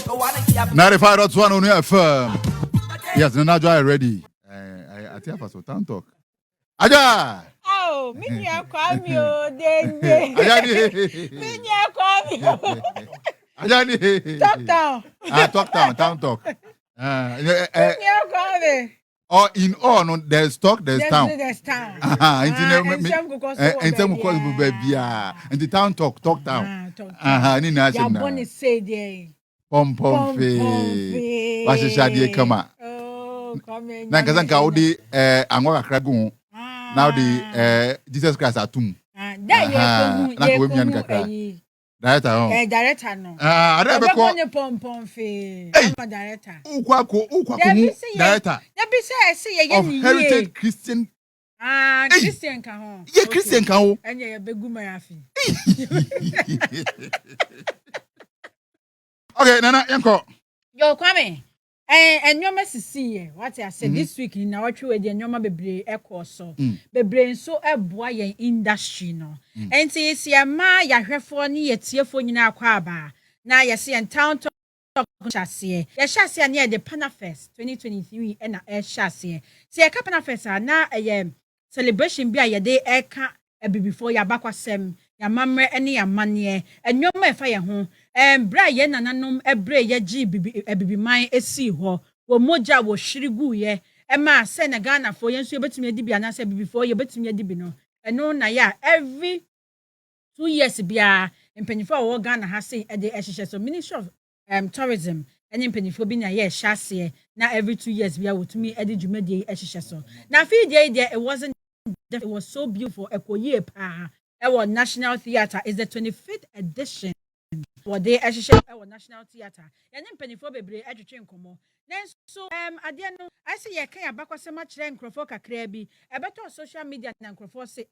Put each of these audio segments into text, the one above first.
95.1 on your FM. Yes, no, now ready. I think I town talk. Aja! Oh, me Kwame o dengue. Me Kwame. Ajani. Talk down. Talk down, town talk. Me Kwame. Or in all, no, there's talk, there's town. There's town. And some cause baby. And the town talk town. Ni na ya bonne say there. Pom fe. Wa shade kama. Oh, Kwame. Na kazanka odi anwa kakra gu. Now the Jesus Christ atum. That ye Director. Director no. I don't know pom fe. I'm a director. Ukwako director. That be say I see again. Heritage Christian. Christian kan ho. Yeah, Christian kan ho. Anya ye begu mayafi. Okay, Nana yanko. Yo Kwame. Nyoma sisi what I said this week na watwe we de nyoma bebre ekoso bebre nso eboa yen industry no enti esi ama ya hwefo ne yetiefo nyina akwa aba na yesi en town talk chase ya chase na the PAAA Fest 2023 na chase se ya PAAA Fest na celebration bi a ye de eka before ya bakwasem ya mamre ene ya mane enyoma efa ye ho bra ye nananom ebre ye gi bibiman esi ho wo moja wo hwirigu ye ma se na Ghana fo ye nso yebetumi adi bi anase before yebetumi adi bi no eno na ya every 2 years bia empanifo wo Ghana ha se e de ehihye so Ministry of Tourism ene empanifo bi na ye hyase na every 2 years bia wotumi adi dwumadi ehihye so na fi dey it was so beautiful ekoye pa our National Theatre is the 25th edition. What they actually our National Theatre. And then penny for bebre atwetwe nkomo. Then so ade no I say ye kan abakwasema kire nkrofo kakra bi. E beto social media na nkrofo say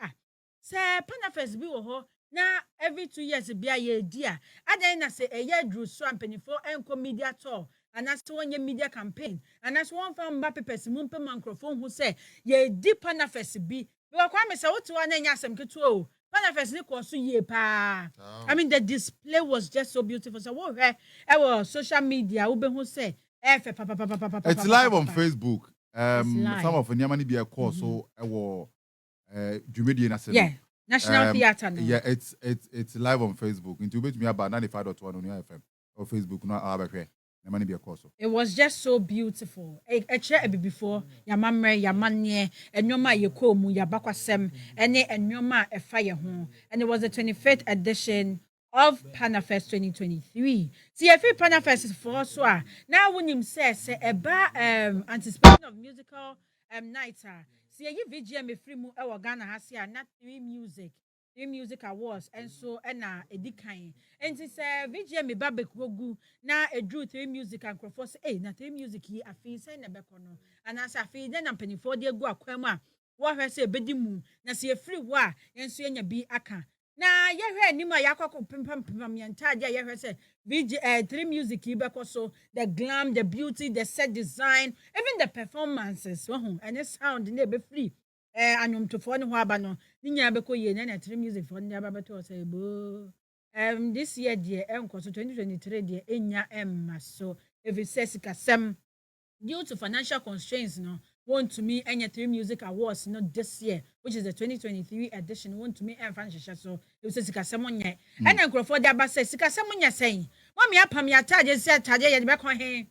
say PAAA Fest bi wo ho na every 2 years bia ye di a. Ade na say eye dru so penny for enko media tour. And that's one media campaign. And that's one from Mbappe person mumpe microphone who say ye di PAAA Fest bi. We Kwame say what one nya asem ketu PAAA Fest ni koso ye pa. I mean the display was just so beautiful. So what our social media we be who say it's live on Facebook. Some of the money be a course so our Jumedi na say. Yeah. National Theatre now. Yeah, it's live on Facebook. Into bet me about 95.1 on your FM or Facebook no abahwe. It was just so beautiful. Before ya mamre ya manye enyoma ye komu ya bakwasem ene enyoma efa ye ho and it was the 25th edition of PAAA Fest 2023. See if PAAA Fest is for so now when him says eba anticipation of musical night see ye VGM e free mu e wo Ghana ha se na three music awards and so na edikan enti say VGM ba bekwogu na edru three music and crofo say na three music yi afi say na bekono ana say afi den na mpanifo de egu akwam a wo hwe say bedi mu na say free wo a yenso enya bi aka na ye hwe anim a yakoko pempam yentade ye hwe say three music yi bekoso the glam, the beauty, the set design, even the performances and the sound na be free anyum to for ne ho aba no nya bekoye na three music for ne aba beto say bo this year de enkoso 2023 de enya emma so if it says kasem due to financial constraints no want to me enya three music awards no this year which is the 2023 edition want to me financial so if says kasem onya and enkrofo de aba say kasem onya say mami apam ya tade say tade ye be kon he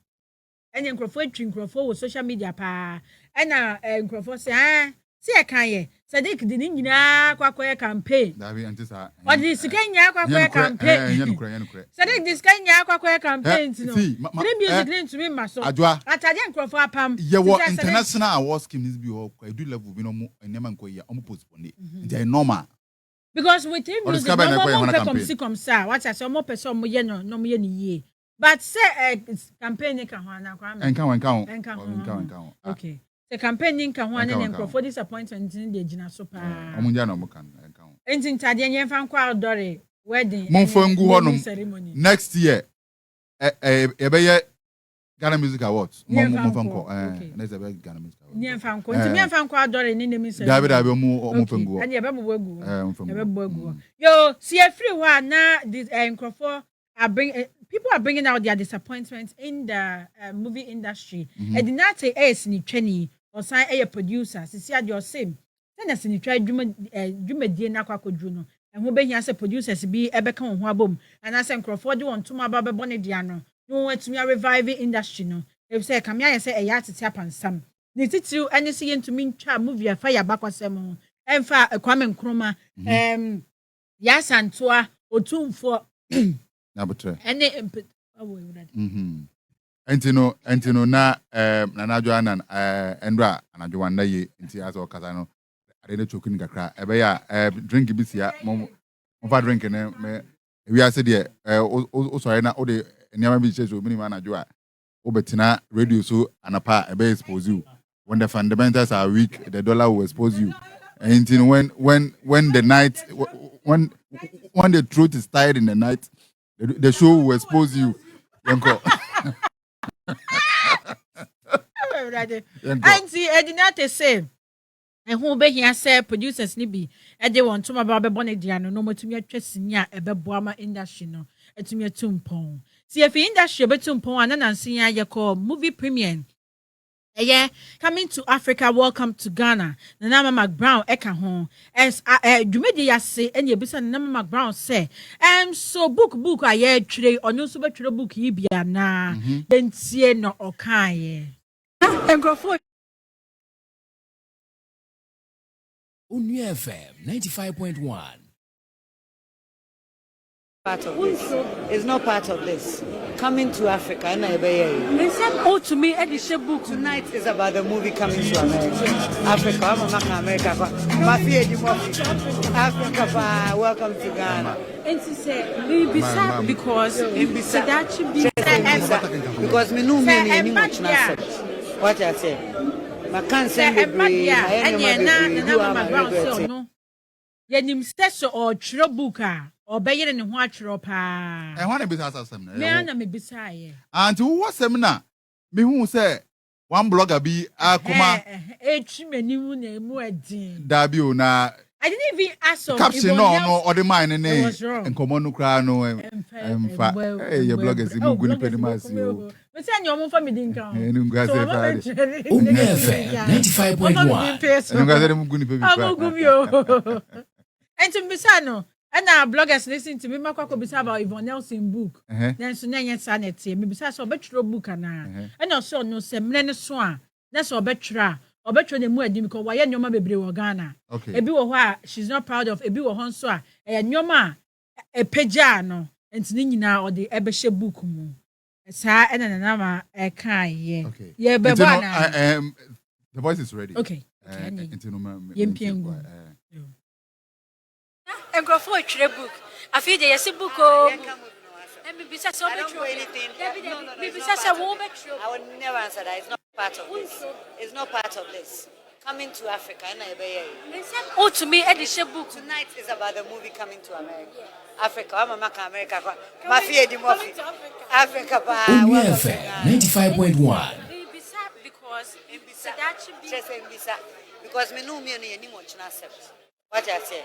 enya enkrofo atwi enkrofo wo social media pa ena enkrofo say see I can Sadik didn't nyina campaign. Dabi antisa. What this Kenya campaign? Sadik this Kenya campaign no. Three music link to me maso. Adwoa. Atade nkrofo apam. Ye wo international awards scheme this bi ho do level bi no mo enema nko ye omo postpone. They normal. Because with three music no come sa what I say omo person mo ye no mo ye ni ye. But say campaign kan ho na kwa. Enkan. Okay. The campaigning can one and for disappointment in the Gina Sopa. Omunjano can count. Engine Tadian fan crowd Dory wedding ceremony. Next year, Ghana Music Awards. Monfanko, next Ghana Music Awards. Near fan crowd Dory in the Miss David Abimu Monfango. And Yabamu. Yo, see a free one now this Crawford. I bring people are bringing out their disappointments in the movie industry. And the not say is ni Chenny or sign a producer. See at your same. Then as in try Jumedie na kwako juno. And who be here say producers be ebeka on wabom. And I say Crawford want to my baba bonediano. No want to me a reviving industry no. If say come here say a yard to tap and some. Nititu anything to mean cha movie a fire back was some. And for a Kwame Nkrumah Yes Antoa Otumfo Nabutre. Any Entino na Adwoa Annan Endra Adwoa Annan ye nti aso kasa no ade ne chokin kakra ebe ya drink bi sia mo drink ne me wi ase de o sorry na o de niam bi cheso minima Adwoa o betina radio so anapa ebe expose you when the fundamentals are weak the dollar will expose you and when the night when the truth is tired in the night the show will expose you. Auntie Edinate say and who be here say producers ni bi e dey want to ma ba bone dia no matumi atwa sinya e be boama industry no etumi atumpon see if industry be tumpon ananansi ya ye call movie premiere. Yeah, coming to Africa, welcome to Ghana. The Nama McBrown eka hon. As Jumedi ya say, and ye bisa Nama McBrown say, so book aye trade or no super trade book yibia na then see no okaye. And go for Onua FM 95.1. Part of this. It's not part of this. Coming to Africa, and they said, to me, Eddie book tonight is about the movie coming to America. Africa, I'm America. Africa, welcome to Ghana. And she said, because because me know me any much not what I say. My cancer be my Yenim stesso or chrobuka or bayere ne ho atwero pa. E ho na bisa asasem na. Me na me bisa ye. Anti wo seminar me hu say one blogger bi akoma etrimanimu na emu adin. Da bi o na I didn't even ask of caption no or the mine ne enkomo no kra no emfa your bloggers mu guni pedimasi o. Me say anyom fa me din kan. Enu ngase Friday. Onua FM 95.1. Enu ngase mu guni pedimasi. And to bisa no and our bloggers listen to me makwa bisa about Yvonne Nelson book. Then so na yen sanity me bisa so betro book ana. And also no se mne ne so a na so betro ne mu adi because why nyoma bebre wo Ghana. Ebi wo ho a she's not proud of ebi wo ho nso a nyoma e pagya no enti ni nyina o de ebehye book mu. Sa ena na ma e kan ye. Ye bebo na. The voice is ready. Okay. Enti no ma. Yempiengu. And go for a trade book. I feel there's a book. And besides, I don't do anything. I would never answer that. It's not part of this. It's not part of this. Coming to Africa, and to me, Eddie book tonight is about the movie coming to America. Africa, I'm America. Mafia di Murphy. Africa, Onua FM 95.1. Because me know me any much not accept. What I say.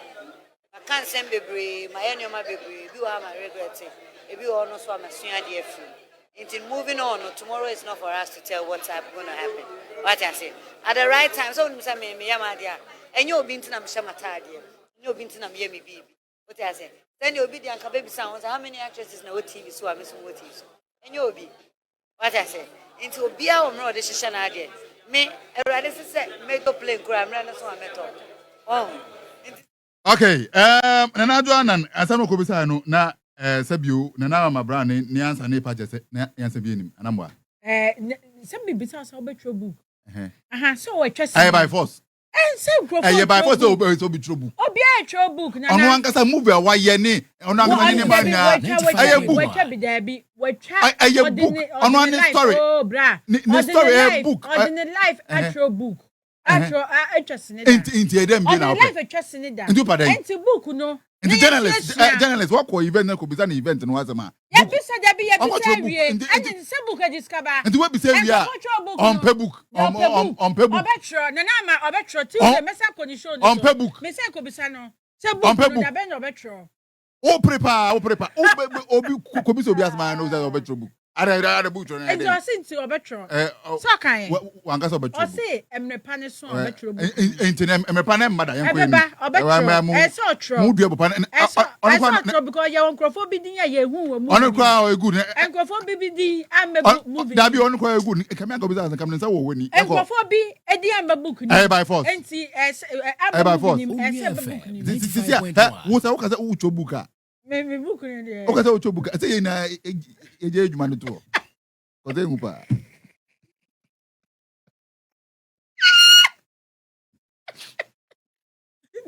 I can't send baby, my any my baby, you are my regret. If you all know so I'm a senior dear friend. Until moving on, tomorrow is not for us to tell what's going to happen. What I say. At the right time, so me yamadia. And you'll be into them shamatadia. You'll be into them yemi baby. What I say. Then you'll be the uncle baby sounds. How many actresses know TV so I'm missing what TV? And you'll be. What I say. Into be our more decision idea. Me, a radical set, make a play gram, run so I met all. Oh. Okay, na Adwoa Annan asano ko bisa no na sabio na na ma bra ne ansa ne pa jese na yansa bi enim anamwa some be bisa so betro book so we twese by force say go for by force so be tro book obi a tro book na ono ankasa movie a waye ne ono ankasa ne ba na book we twa bi da bi we twa book ono an story oh bra ni story book on the life atro book atro atwese ne inti edem bi na life atwese ne da enti book no inti journalist what ko event na ko bisa na event no wasema ya bisa da bi ya bisa wie and se book e discover inti we bisa wie on book obetro na na ma obetro Tuesday mesa ko ni show no on book mesa ko bisa no se book no da be no obetro O prepare. Obi komiso bi asma no say obetro book. Ada book tro na. Enti o se nti obetro. So kan. Wanga so obetro. O se emrepa ne so obetro book. Enti emrepa na mmada yen ko emi. Obetro. E so otro. Mu dua bopa na. Ono kwa otro because ye onkrofo bi din ye hu wo mu. Ono kwa o egu. Enkrofo bi din ambe movie. Da bi ono kwa egu. Kame go bi say kame nsa wo wani. Enkrofo bi edi ambe book ni. By force. Enti ambe book ni. Book ni. Sisia. Wo say wo ka say wo cho book a. Me book ni de. O ka say wo cho book. Say na eje edwuma no to. Ko dey hu pa.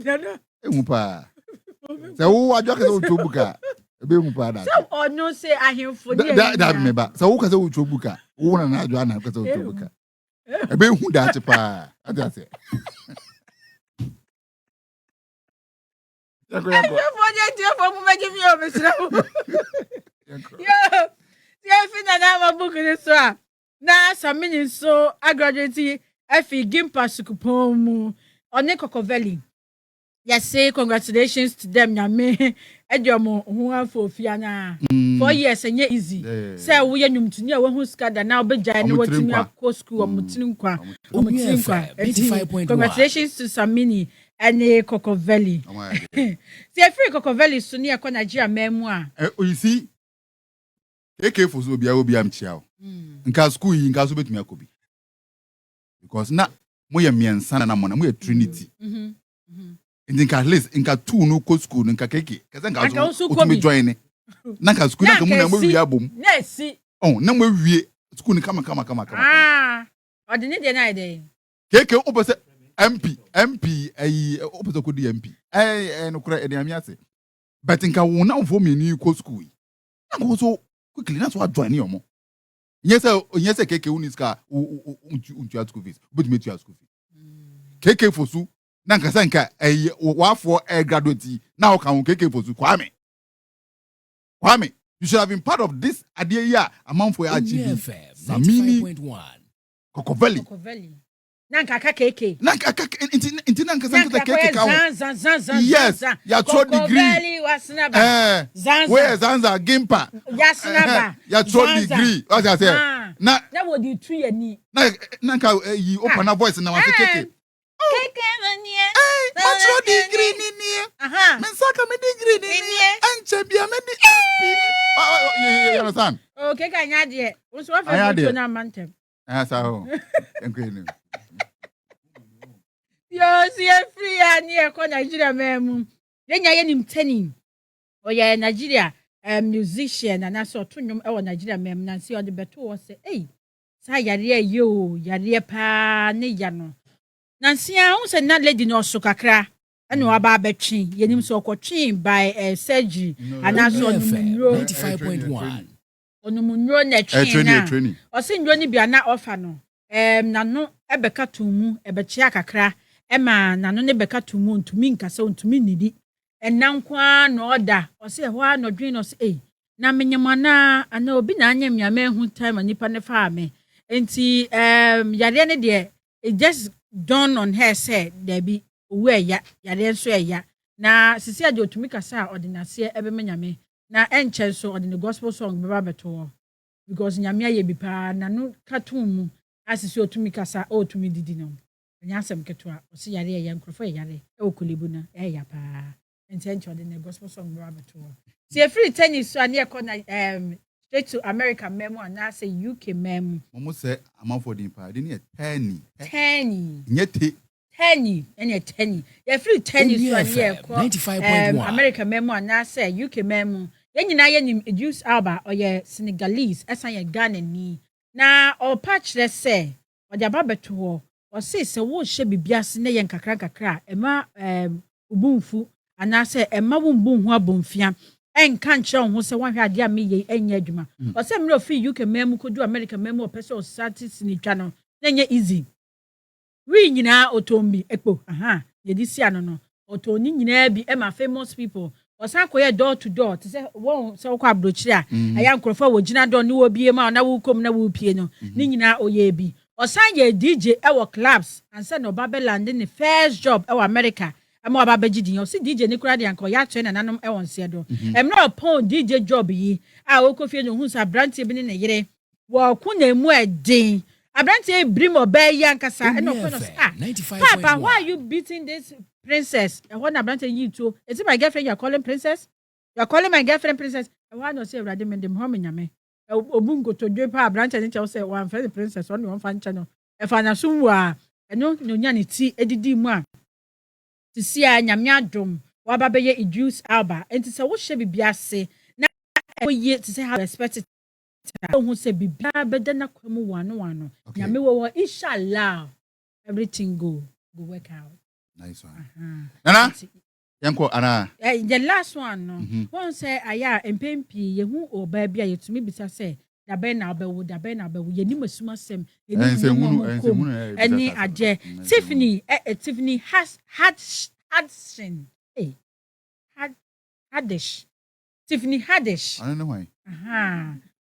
Nana. Hu pa. Say wo adwa ka say wo cho book a. Ebe hu pa da. So ono say ahemfo ni. Da me ba. Say wo ka say wo cho book a. Wo na adwa na ka say wo cho book a. Ebe hu da che pa. Ada say. Yo, fina na ma book ni so a. Na samini so graduate efi Gimpa Sukupon mu. One Kokovelli. Yes, say congratulations to them nyame. Ediomo hu afo fia na. 4 years enye easy. Say wo ye nwumtuni a wo hu skada na obegya ni watimi akọ school omutini nkwa. Congratulations to Samini and Kokovelli. See free Kokovelli so near ko Nigeria memu a. You see AK for so obi am chia. Nka school yi nka so betumi akobi. Because na mo ye miensa na mo na mo ye Trinity. Nka at least nka 2 no ko school nka keke. Kasa nka so otumi join. Na nka school na ka mo na mo wi abom. Na si. Oh, na mo wi school ni kama. Odini de na ide. Keke opose MP opose ko di MP. No kura e de amiase. But nka wo na fo me ni ko school. Nka so quickly na so join ni omo. Yes keke uniska untu school fees. But me to school fees. Keke fosu na nka sanka wafo graduate na o kan keke fosu Kwame, you should have been part of this idea here amount for achieving. Samini 95.1 Kokovelli. Nanka keke. Nanka inti nanka sanka keke ka. Zan. Yes, ya 3 degree. Kokovelli wasinaba. Where Zanza Gimpa. Yasinaba. Ya 3 degree. What I say? Na wo di 2 year ni. Nanka yi open a voice na wa keke. Keke mania. Matro degree ni. Men saka me degree ni. Anche bia me di MP. You understand? Oh, keke anya de. Unso wa fa to na mantem. Sa ho. Enko ni. Yo, see free and near Nigeria memu. Then ya nim teni. O ya Nigeria musician and I saw to nyum e Nigeria mem na see on the beto say, "Hey, sa yare yare pa ne ya no." Nancy a say na lady no so kakra. Eno aba betwin. Yenim so kwotwin by surgery and I saw 95.1. Onumunro na training. O say nro ni bia na offer no. Na no ebeka tumu ebechia kakra. Ema na no ne beka tumu ntumi nkasa ntumi nidi enankwa na oda o se ho no dwen no se na menyamana ana obi na anya miame hu time nipa ne fa me enti yare ne de it just dawned on her say there be we ya yare nso ya na sisi ade otumi kasa ordinance ebe menyame na enche so ordinary gospel song beba beto because nyame aye bi pa na no katumu asisi otumi kasa otumi didi no nyasem ketwa o si yare ya nkrofo yare e okolibu na e ya pa intention de gospel song bra beto see free tennis so ane ko na straight to America memo and say UK memo momo say amafo din pa de ne tani nyete tani ene tani ya free tennis so ane ko 95.1 America memo and say UK memo yenyina ye nim Juice Alba or ye Senegalese esan ye Ghana ni na o patch let's say o de aba beto o se wo hye bibiase ne yen kakra ema ubunfu anase ema wumbu hu abomfia enka nche ho se wanhwe ade a meye enye adwuma o se mre ofi UK memu kodu America memu o pese o status ni twa no na nye easy wi nyina otombi ekpo yedi si ano no otoni nyina bi ema famous people o san koye door to door te se won se wo kwa abrochire a aya nkrofo wo gina door ni wo bie ma na wo kom na wo pie no ni nyina oye bi Osan ye DJ ewo clubs and said no Babylon in the first job ewo America ama aba beji din o si DJ ni kura de anko ya twen na nanom e won se do em na pon DJ job yi a wo ko fie no hu sa brand bi ne yere wo ku na mu edin Abranti brim obey yankasa and no Papa, why are you beating this princess? And what Abranti you too? Is it my girlfriend you're calling princess? You're calling my girlfriend princess? And why not say Radim and them home in Yame? Obungo to do pa Abranti and tell say one friend princess only one fan channel. If I assume wa and no nyani ti edidi mwa to see a nyamia drum waba beye Idris Alba and to say what should be biase na ye to say how respected who say bibia beda na kwamu wano nyame wo inshallah everything go work out. Nice one. Nana yanko ana the last one no one say aya empempi ye hu oba bia yetumi bisa say da ben na obewo ye ni masuma sem ye ni any aje Tiffany has Hudson Haddish Tiffany Haddish I don't know why.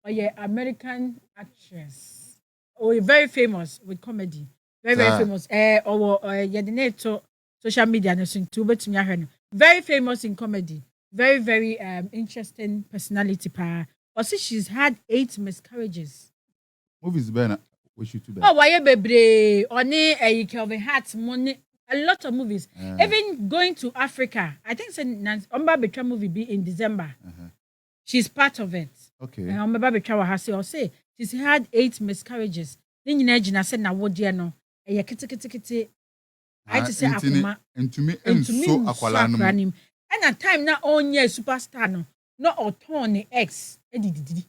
Or yeah, American actress. Oh, very famous with comedy. Very famous. Or yeah, social media and too, but very famous in comedy. Very interesting personality. Or see, she's had 8 miscarriages. Movies better. We should do that. Oh, why baby? Only Kelvin Hart money. A lot of movies. Even going to Africa. I think Omba Betra movie be in December. She's part of it. Okay. I'm about to say she's had 8 miscarriages. Then you know, said na wodi no. E kiti. I just say akuma. Into me so akwala. And at time na onye superstar no. No oton ni ex. Edididi.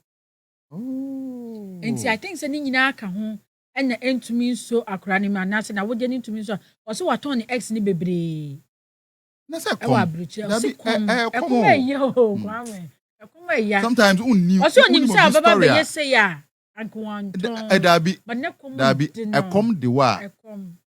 Oh. And I think say ni nyina aka ho. And na entumi so akwala ni man na say na wodi ni entumi so. Also waton ni ex ni bebre. Na say come. Kwame. Sometimes unni also nim say baba be say ya anko dabi come the wa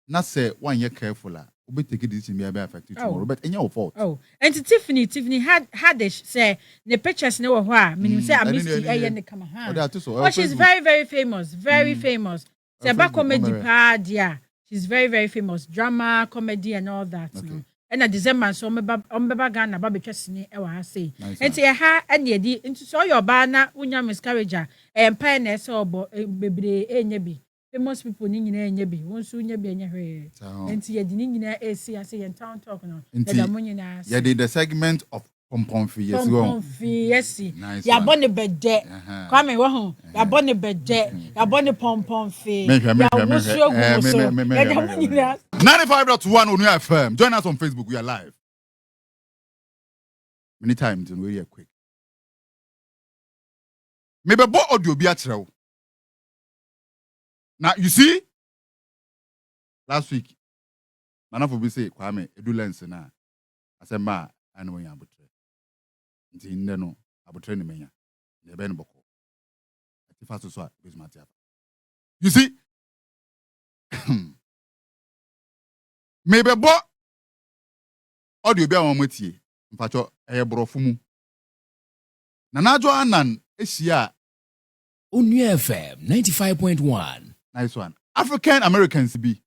na say one year careful we take it this me be affected tomorrow but any your fault. And Tiffany had this say the pictures no ho a meaning say I miss the ne kama ha oh she's very famous famous say ba comedy pa dia she's very famous drama comedy and all that and at December so ombeba Ghana ba betwese ni e wa ha say enti e ha and ye di enti so your ba na unya miscarriage empa na so obo bebre enye bi famous people ni nyina enye bi won so unya bi enye hwe enti ye di ni nyina esi ase ye town talk no da mo nyina ye di the segment of pompom fi yes go yes ya bone bede Kwame WOHO ya bone bede ya bone pompom fi ya wusu ogu so ya da mo nyina 95.1 Onua FM. Join us on Facebook. We are live. Many times and very quick. Maybe bo audio be atrew. Now you see, last week, manafo be say Kwame edu lens na. Asema anu ya abutre. Nti nne no abutre ni menya. Ne be no boko. Ati fa so bezmati apa. You see? Maybe bo audio be awon matie mpacho brofo mu na Adwoa Annan ehia Onua FM 95.1 nice one African Americans bi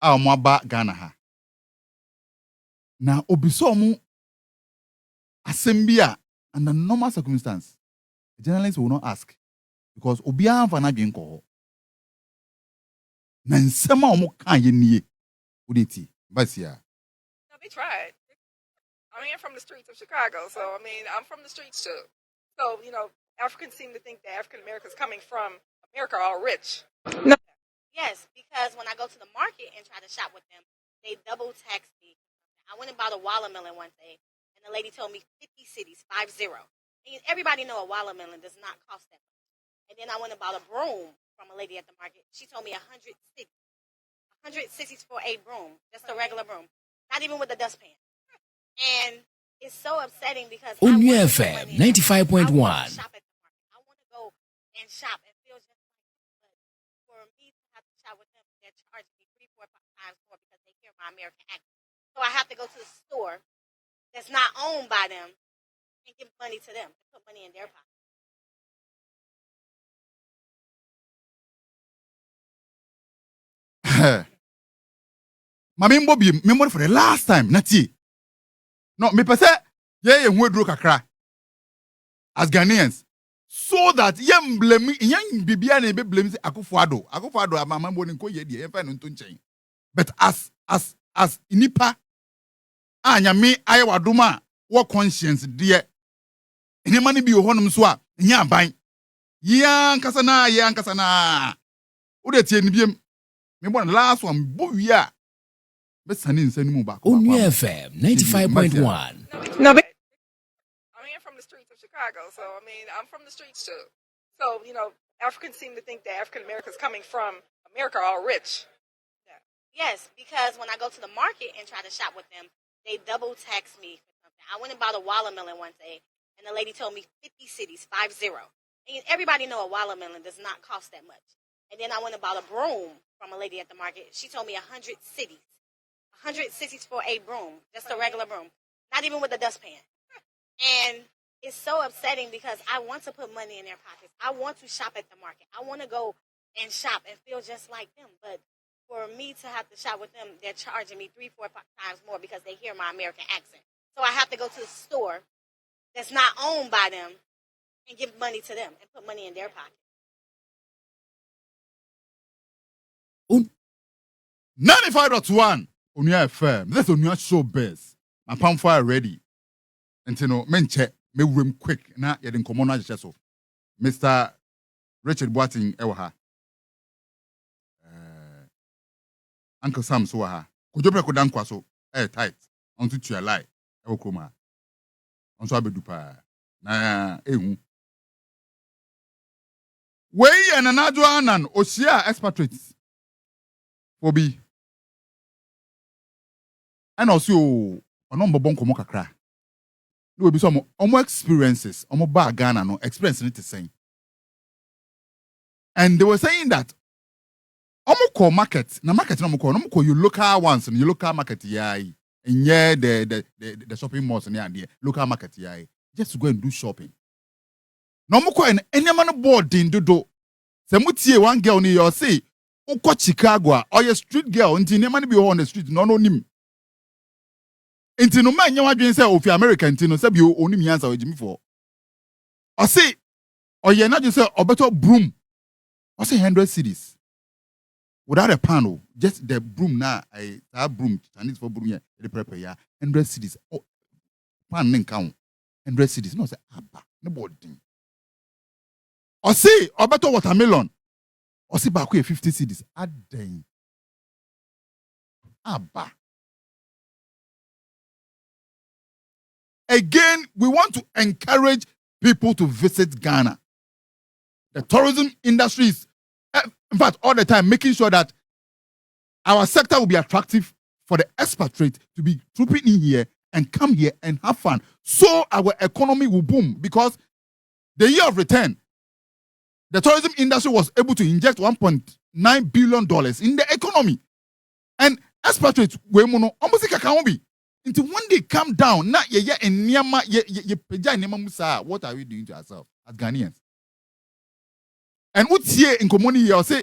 a omo aba Ghana ha na obiso mu asem under normal circumstance a journalist will not ask because obian fa na dwen ko na nsema omo kan ye nie Basia. No, they tried. I mean, I'm from the streets of Chicago, so I mean, I'm from the streets too. So, you know, Africans seem to think that African Americans coming from America are all rich. No. Yes, because when I go to the market and try to shop with them, they double tax me. I went and bought a watermelon one day, and the lady told me 50 cities, 50. And everybody know a watermelon does not cost that much. And then I went and bought a broom from a lady at the market. She told me 160 for a broom, just a regular broom, not even with a dustpan. And it's so upsetting because Onua FM 95.1. I want to go and shop and feel just like that. But for me to have to shop with them, they're charging me 3-4 times more because they hear my American accent. So I have to go to the store that's not owned by them and give money to them, put money in their pocket. Mami Bobby, remember for the last time, Nati. No, me pese, ye who kakra as Ghanaians. So that yem blame young Bibian be blames Akufo-Addo. Akufo-Addo, Mama Boninko ye di efa no ntonchen. But as inipa, nyame aye wadoma wo conscience dear. Any money be honum so a nya ban. Yan kasana. Ode tie ni biem. Me bon last one bo wi a. Be sani nsani mu ba. Onua FM 95.1. No, but I mean, I'm from the streets of Chicago, so I mean, I'm from the streets too. So, Africans seem to think that African Americans coming from America are rich. Yes, because when I go to the market and try to shop with them, they double tax me for something. I went and bought a watermelon one day, and the lady told me 50 cities, 50. And everybody know a watermelon does not cost that much. And then I went and bought a broom from a lady at the market. She told me 100 cities. 100 cities for a broom, just a regular broom, not even with a dustpan. And it's so upsetting because I want to put money in their pockets. I want to shop at the market. I want to go and shop and feel just like them. But for me to have to shop with them, they're charging me 3-4 times more because they hear my American accent. So I have to go to the store that's not owned by them and give money to them and put money in their pocket. 95.1 Onua FM. This is Onua Showbiz. My palm fire ready. And menche me room quick na yedin komo na jeche so. Mr. Richard Boating ewa Uncle Sam so ha. Kujopre ko dankwa so tight. Onto tua lie ewo kroma. Onso abedu pa. Na ehu. Wey and Adwoa Annan Oshia expatriates. Obi. And also onombo bon komo kakra. No will be some experiences, ba Ghana no experience it to say. And they were saying that call market, na market no call you local ones and you local market yai. And yeah, the shopping malls and yeah, local market yai. Just to go and do shopping. No call any man board din do. Semutie one girl ni you say, uko Chicago or your street girl until any man be on the street no nim. Inti no man wadwen say ofi America inti no say bi oni mi answer ojimi for. O say o ye na just say obeto broom. O say 100 cedis. Without a panel, just the broom na that broom Chinese for broom here the prepare ya 100 cedis. Oh, pan nin count 100 cedis. No say aba no body. O say obeto watermelon. O say ba ku 50 cedis. Aden. Aba. Again, we want to encourage people to visit Ghana. The tourism industry is, in fact, all the time making sure that our sector will be attractive for the expatriate to be trooping in here and come here and have fun. So our economy will boom because the year of return, the tourism industry was able to inject $1.9 billion in the economy. And expatriates, we mono almost like a be. Until when they come down, na ye and Niama ye peja nema musa. What are we doing to ourselves as Ghanaians? And what's here in community here say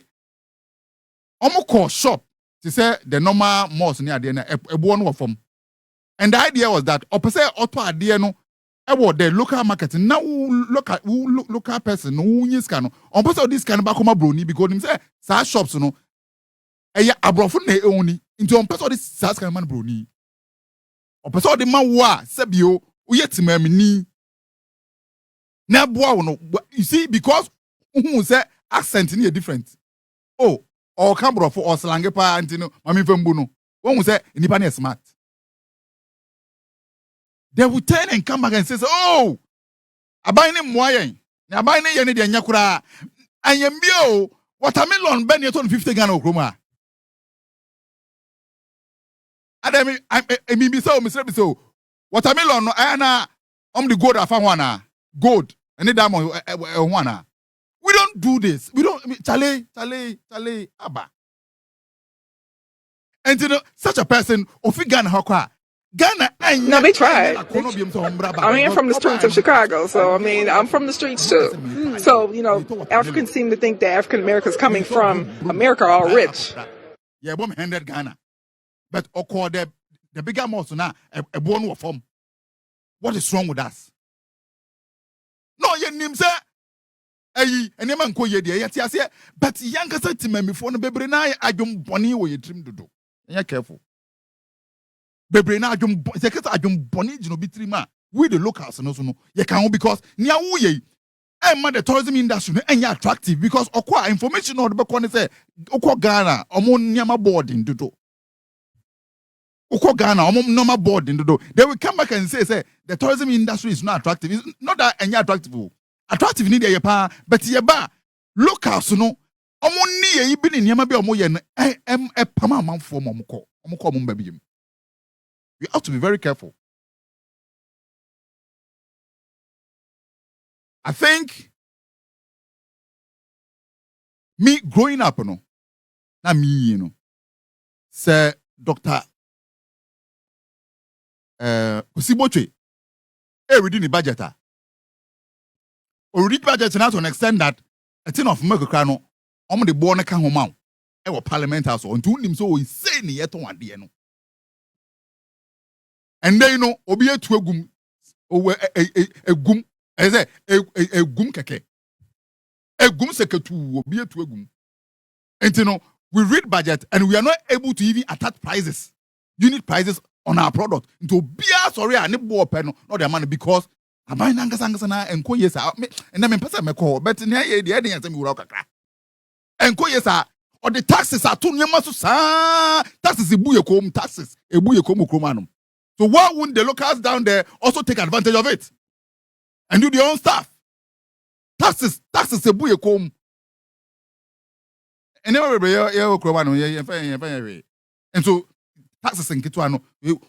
call shop to say the normal malls near the one from. And the idea was that opposite auto idea no the local market now local person no use can on this kind of bakoma broni because him say sa shops no abrofo na only into on this sa kind man broni. Opeso de mawa sebio uyetimamini na boa no. You see, because who say accent ni different. Oh, or cambro for or slange pa antino mami fembu no. When we say nipa na smart, they will turn and come back and say, oh, abai ni moyen na abai ni ye ni de nyakura anyambio watermelon ben ye 50 Ghana okroma. Ademi, I mean, Mr. So, watermelon, no, I the gold afa wana gold, and the diamond wana. We don't do this. We don't. Chale, abba. And such a person, Ghana hakwa. Ghana, no, they tried. I mean, I'm from the streets of Chicago, so I mean, I'm from the streets too. So Africans seem to think that African Americans coming from America are rich. Yeah, 100 Ghana. But oko the bigger malls now a bone of form. What is wrong with us? No, ye nim say ayi enema nko ye de ye tia se but yanka sa timamifo no bebre na adwom bone wo ye trim dodo. Enya careful. Bebre na adwom se keta adwom bone gino bitrim a we the locals no so no ye kan because nia wo ye and the tourism industry and attractive because okwa information on the back on say okwa Ghana omo nyama boarding dodo. Okwa Ghana omo normal boarding dodo. They will come back and say the tourism industry is not attractive. It's not that any attractive. Attractive need ye pa but ye ba locals no omo ni ye bi ni nyama bi omo ye no pama amanfo omo ko omo ba bi. We have to be very careful. I think me growing up, no, na me, you know, say Dr. Osiboche, reading the budget. Or read budget now to an extent that a tin of milk crano, the born can home out. Parliament house on to him so he say ni yet one day, no. And they know obie to a gum over a gum. I say a gum keke. A gum seketu be to a gum. And you know, we read budget and we are not able to even attach prices, unit prices on our product. Into beer sorry and no pen not their money because I buy nangasangana and yes and then person me call but in here the idea me work and yes or the taxes are too nyamasu sa taxes ebuye taxes ebuye kromanum. So why wouldn't the locals down there also take advantage of it? And do their own stuff. Taxes a buye kom. And never be and so taxes in Kituano, you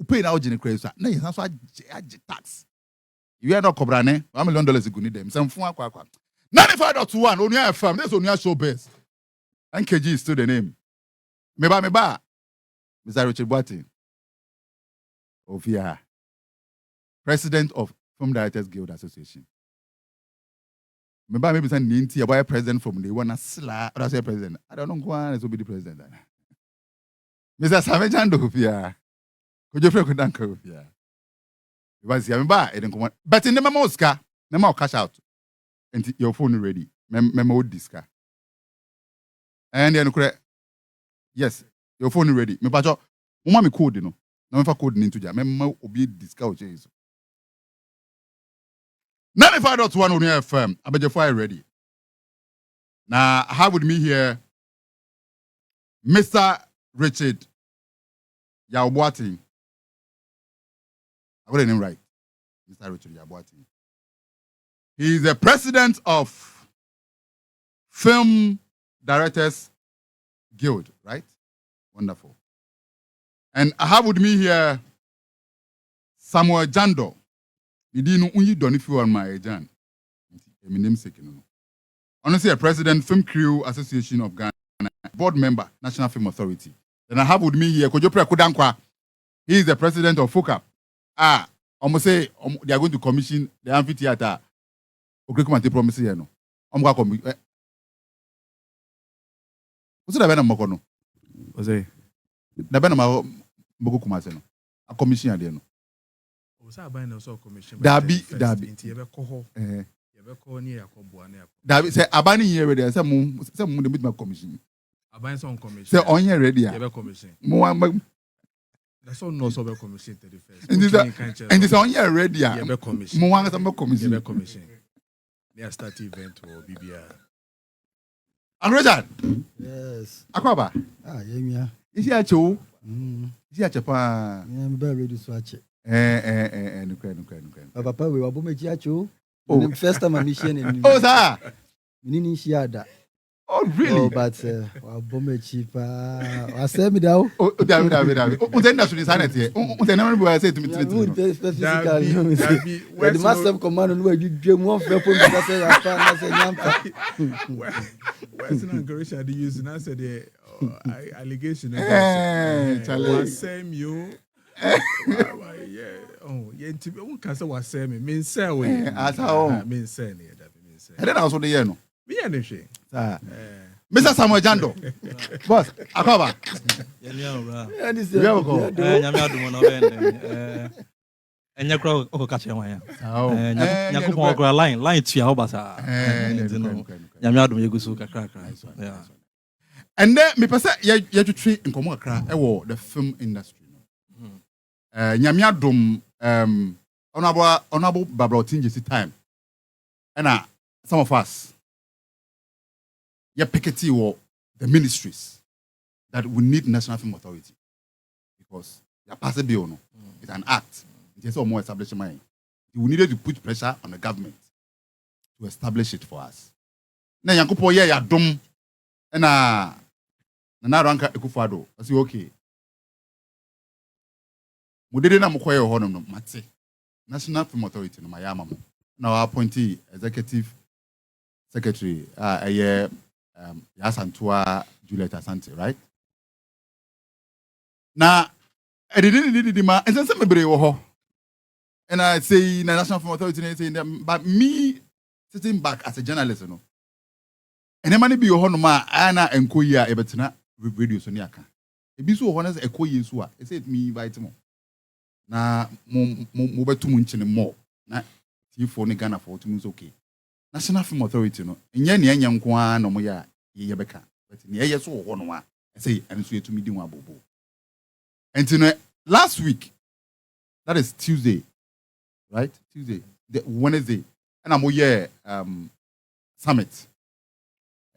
pay now in credit. No, that's why tax. You are not cobrane, $1 million a good need them. Some 95.1 Onua FM. There's Onua Showbiz. NKG is still the name. Meba. Mr. Richard Boating. Ofia. President of Film Directors Guild Association. Maybe some ninety about president from the one sla or I say president. I don't know who is will be the president. Mr. Samejan Dofia. Could you freak down Kofia? Because you remember it didn't come. But in the memo Oscar, memo cash out. And your phone ready. Memo disca. And then yes, your phone ready. Me pacho, me code no. No me code into ja. Memo obi disca o change. 95.1 Onua FM. Abejefo ready. Now, I have with me here Mr. Richard Yaboating. I got the name right. Mr. Richard Yaboating. He is the president of Film Directors Guild, right? Wonderful. And I have with me here Samuel Jando. You didn't only done if you are my agent. My name is honestly, a president, Film Crew Association of Ghana, board member, National Film Authority. Then I have with me here Kojopre Kudankwa. He is the president of FOCAP. Almost say they are going to commission the amphitheater. Okay, come and promise here no. Going to commission. What's the benefit of Mokono? What's it? The benefit of Mokono Kumaseno. A commission here no. Dabi. Dabi say abani here ready. Say mo de meet my commission. Abani some commission. Say on here ready. Commission. That's all no so commission 31st. And this on here ready. Commission. Mo wan some commission. Commission. They start event or BBR. And Richard. Yes. Akwaba. Yeah. Is he a cho? Is he a chapa? I'm very ready to watch it. No. Papa, we were both making oh, first time I'm missing. Oh, sir. We didn't share that. Oh, really? Oh, but we're both cheaper. I said me down. Oh, David. Oh, then that's what is happening. Oh, then I'm going to say to me. Where the master command where you dream one for where's an allegation they use? And I said the allegation. Same you. Oh, yeah. To can't say what say me. Mean say we. As how? Mean say near that. Mean say. And then I was on the year no. Me and she. Mr. Samuel Jando. Boss, Akoba. Enya kro o ka che wan ya. Nyakopon okra line tua ho basa. Nyame adom yegusu kakra. Yeah. And then me pese ye twetwe nkomo kakra e wo the film industry no. Nyame adom honorable Barbara Otinjesi time. And some of us ye pickety wo the ministries that we need National Film Authority because ya pass a bill no. It's an act. It's also more establishment. We needed to put pressure on the government to establish it for us. Now, Yankupo, ya dom, and na ranka ekufado. I say okay. Mudede na mukwaye hono no mate. National Film Authority no mayama mo. Now our appointee executive secretary Yasantua Juliet Asante, right? Now, I didn't ma and some mebre WOHO. And I say National Film Authority saying them, but me sitting back as a journalist, you know. And the money be your honor, Anna and Koya Ebetina radio Soniaka. It be so honest a Koya Sua. It said me invite more. Na move 2 months more. Na see for Ghana for 2 months okay. National Film Authority, no. And yan young kwan no moya ye beka. But near yes or one. I say and so to me do bobo. And last week, that is Tuesday. Right? Tuesday, Wednesday, and I'm here summit.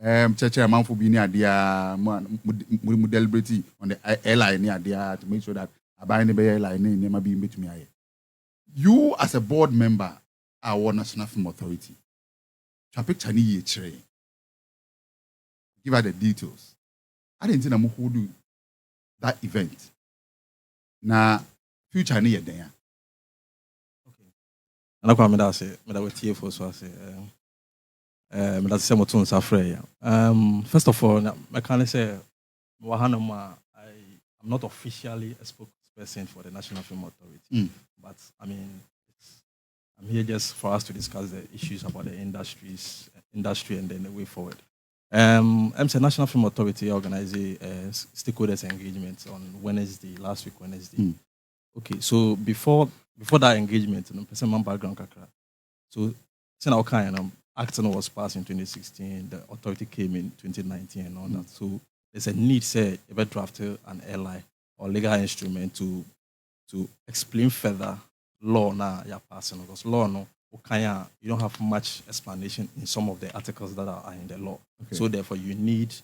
Church man for being idea, deliberate on the airline idea to make sure that I buy the airline never be in between. You as a board member, our National Film Authority, traffic Chinese train. Give her the details. I didn't think I'm who do that event. Now, future near there. Ana kwa meda se meda wetie for so ase meda se motun safre ya first of all I can say wahanoma I'm not officially a spokesperson for the National Film Authority but I mean I'm here just for us to discuss the issues about the industry and then the way forward. MC National Film Authority organized stakeholders engagement on last week Wednesday. Okay, so before that engagement, person background kakra. So since our kind acting was passed in 2016, the authority came in 2019 and all that. So there's a need, say, ever drafted an LI or legal instrument to explain further law now you're passing because law no you don't have much explanation in some of the articles that are in the law. Okay. So therefore you need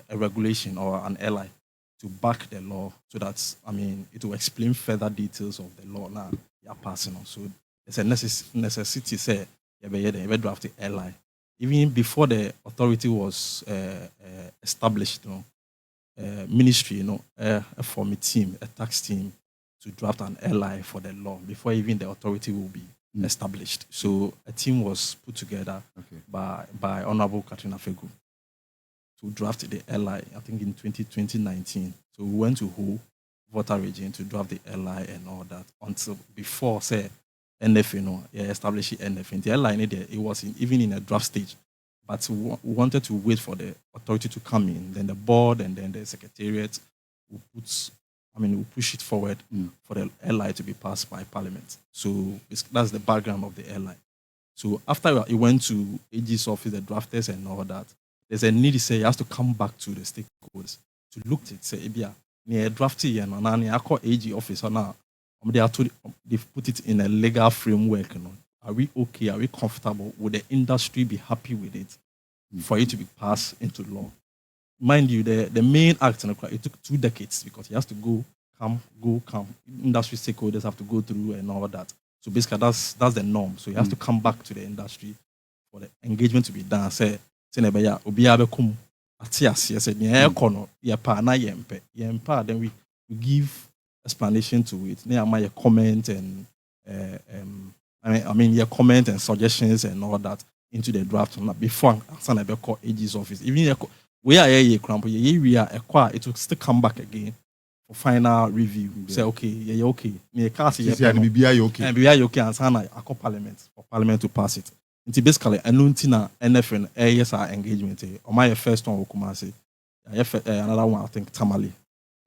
a regulation or an LI to back the law so that, I mean, it will explain further details of the law now you're passing on. So there's a necessity, say, you draft the LI. Even before the authority was established, ministry, form a team, a tax team, to draft an LI for the law before even the authority will be established. So a team was put together by Honorable Katrina Fegu to draft the LI, I think in 2019. So we went to WOHO, voter region, to draft the LI and all that until before, say, NF, establishing NF. The LI, it was even in a draft stage. But we wanted to wait for the authority to come in. Then the board and then the secretariat will push it forward for the LI to be passed by Parliament. So that's the background of the LI. So after it went to AG's office, the drafters and all that, there's a need to say it has to come back to the stakeholders to look at it. Say, near drafty and I call AG office or now. They've put it in a legal framework. Are we okay? Are we comfortable? Would the industry be happy with it for it to be passed into law? Mind you, the main act, it took 2 decades because it has to go, come. Industry stakeholders have to go through and all that. So basically, that's the norm. So it has to come back to the industry for the engagement to be done. Say, then we give explanation to it. Your comment and your comment and suggestions and all that into the draft before I call AG's office. Even we are it will still come back again for final review. Say okay, okay. Me okay. And be okay and I call Parliament for Parliament to pass it. Nti basically ɛno nti na NFN yes our engagement. On my first one Kumasi. Another one I think Tamale.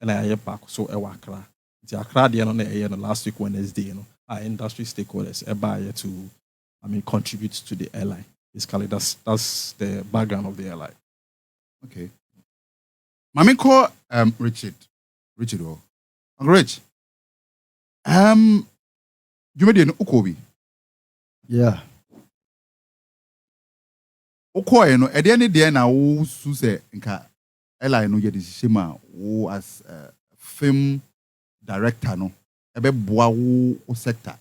And I back so Accra. Nti Accra the no last week Wednesday, our industry stakeholders buy to contribute to the airline. Basically that's the background of the airline. Okay. Mami call Richard. Uncle Rich. Jumedi no Ukobi. Yeah. Okoye no e dey there na wo su se nka airline no ye decision ma wo as film director no e be boa wo sector.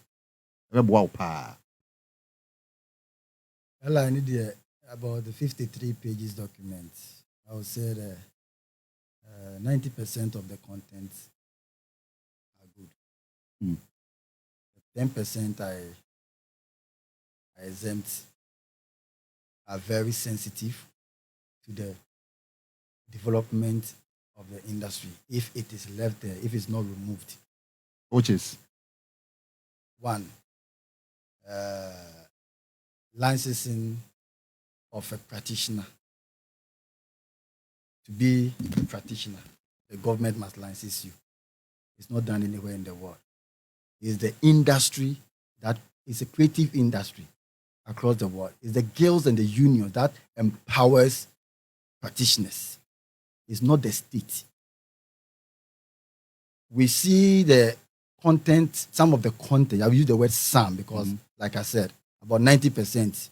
E be boa wo pa. Airline need about the 53 pages document. I would say that 90% of the content are good. 10% I exempt are very sensitive to the development of the industry if it is left there, if it's not removed. Which is? One, licensing of a practitioner. To be a practitioner, the government must license you. It's not done anywhere in the world. It's the industry that is a creative industry across the world. It's the guilds and the unions that empowers practitioners. It's not the state. We see the content, some of the content, I've used the word some because, like I said, about 90%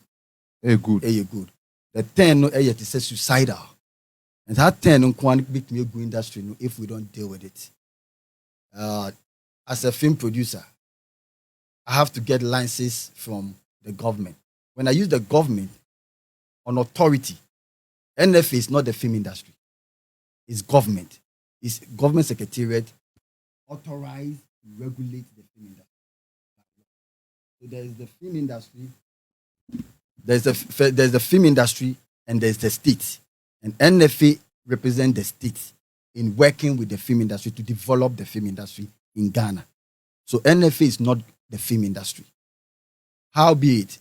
good. Good. The 10 it is suicidal. And that 10 can't make me a good industry if we don't deal with it. As a film producer, I have to get licenses from the government. When I use the government on authority, NFA is not the film industry. It's government. It's government secretariat authorized to regulate the film industry. So there is the film industry, there's the film industry, and there's the state. And NFA represents the state in working with the film industry to develop the film industry in Ghana. So NFA is not the film industry. Howbeit,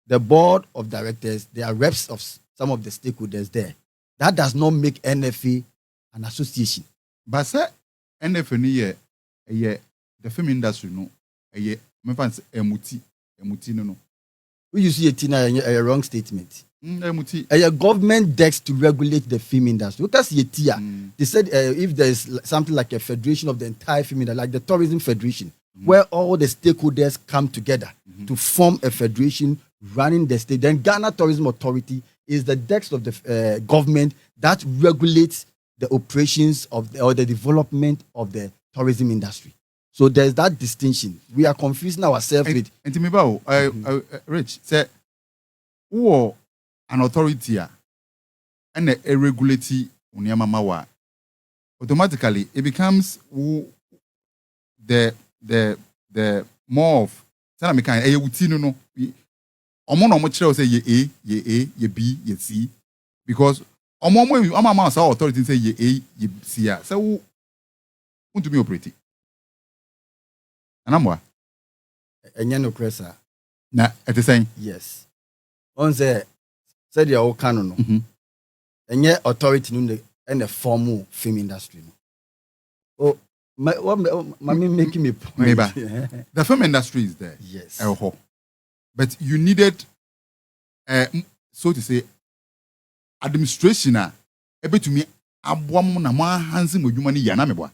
the board of directors, they are reps of some of the stakeholders there. That does not make NFA an association. But sir, NFA ni the film industry no, emuti no. When you see a wrong statement. A government desk to regulate the film industry. Look at they said if there's something like a federation of the entire film industry, like the tourism federation, where all the stakeholders come together to form a federation running the state. Then Ghana Tourism Authority is the desk of the government that regulates the operations of or the development of the tourism industry. So there's that distinction. We are confusing ourselves with. And Rich said, who an authority and a regulatory unyamamawa, automatically it becomes the more of Sanamikan a utino no omo say ye A, ye A, ye B, ye C, because omo authority say ye A, ye C. So want to be operating. Anamwa. Enyano Cressa. Na at the same. Yes. On the said your canon. And yet authority in the formal film industry. Oh, what making me point? The film industry is there. Yes. But you needed, so to say, administration. Ebe to me, abuamu na ma hansi mo jumani yana meboa.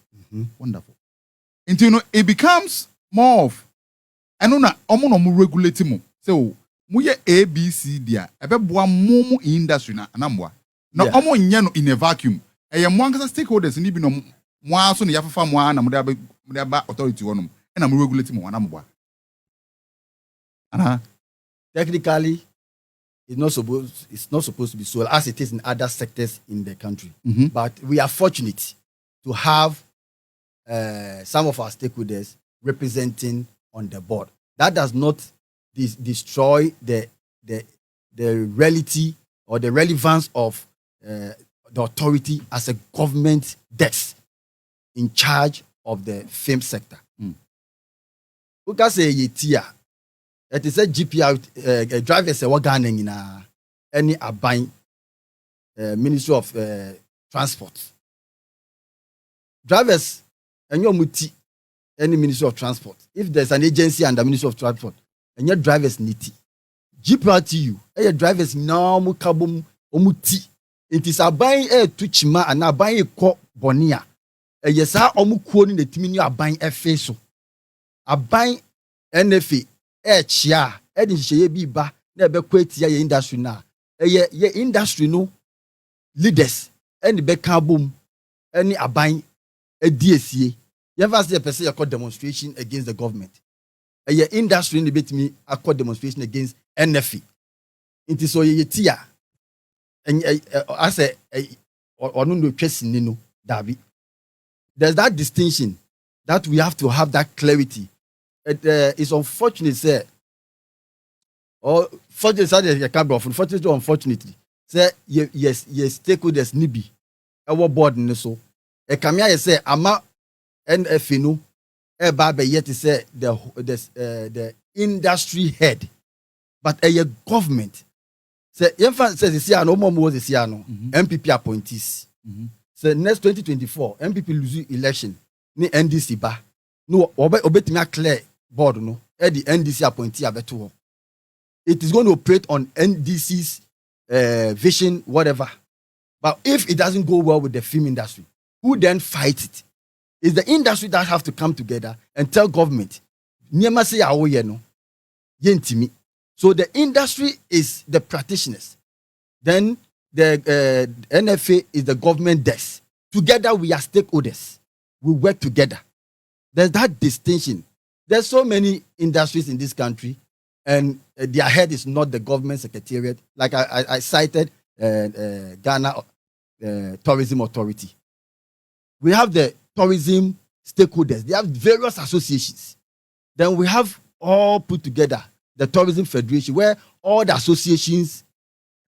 Wonderful. Until it becomes more of, I know na omo regulate mo. So muye A B C dia. Ebe boa mo industry na anamwa. Na omo nyano in a vacuum. Eye mo ankasa stakeholders ni bi no mo aso ne yafafa mo na mo da ba authority wonum. E na mo regulate mo anamwa. Technically, it's not supposed to be so as it is in other sectors in the country. But we are fortunate to have some of our stakeholders representing on the board. That does not destroy the reality or the relevance of the authority as a government desk in charge of the film sector. We can say It is a GPR drivers a Ghana in any abine Ministry of Transport. Drivers and your muti any Ministry of Transport. If there's an agency under Ministry of Transport, and your drivers niti. GPRTU, your drivers now mukabum omuti. It is a buying a tuchima and a buying a bonia. A yes, I omukuoni the timini are buying a face. A buying NFA, chia, edin she be ba, never quit your industry now. Ye industry no leaders, any beka boom, any a buying a DSA. You ever see a person a demonstration against the government? A industry in the bit me a demonstration against NFA. It is so ye tia. And I say, or no question, no, David. There's that distinction that we have to have that clarity. It's unfortunate, sir. Or fortunately, unfortunately, say yes, stakeholders nibi. Our board no so. A camia say, ama NFA no. Baba yet say the industry head, but a government. Say, says the no more was the Siano, MPP appointees. So next 2024, MPP lose election. Ni NDC ba. No, obet clear board no. The NDC appointee abeto. It is going to operate on NDC's vision, whatever. But if it doesn't go well with the film industry, who then fights it? It's the industry that have to come together and tell government, Niema say awoye no, yentimi. So the industry is the practitioners. Then the NFA is the government desk. Together we are stakeholders. We work together. There's that distinction. There's so many industries in this country, and their head is not the government secretariat. Like I cited Ghana Tourism Authority. We have the tourism stakeholders. They have various associations. Then we have all put together the Tourism Federation, where all the associations,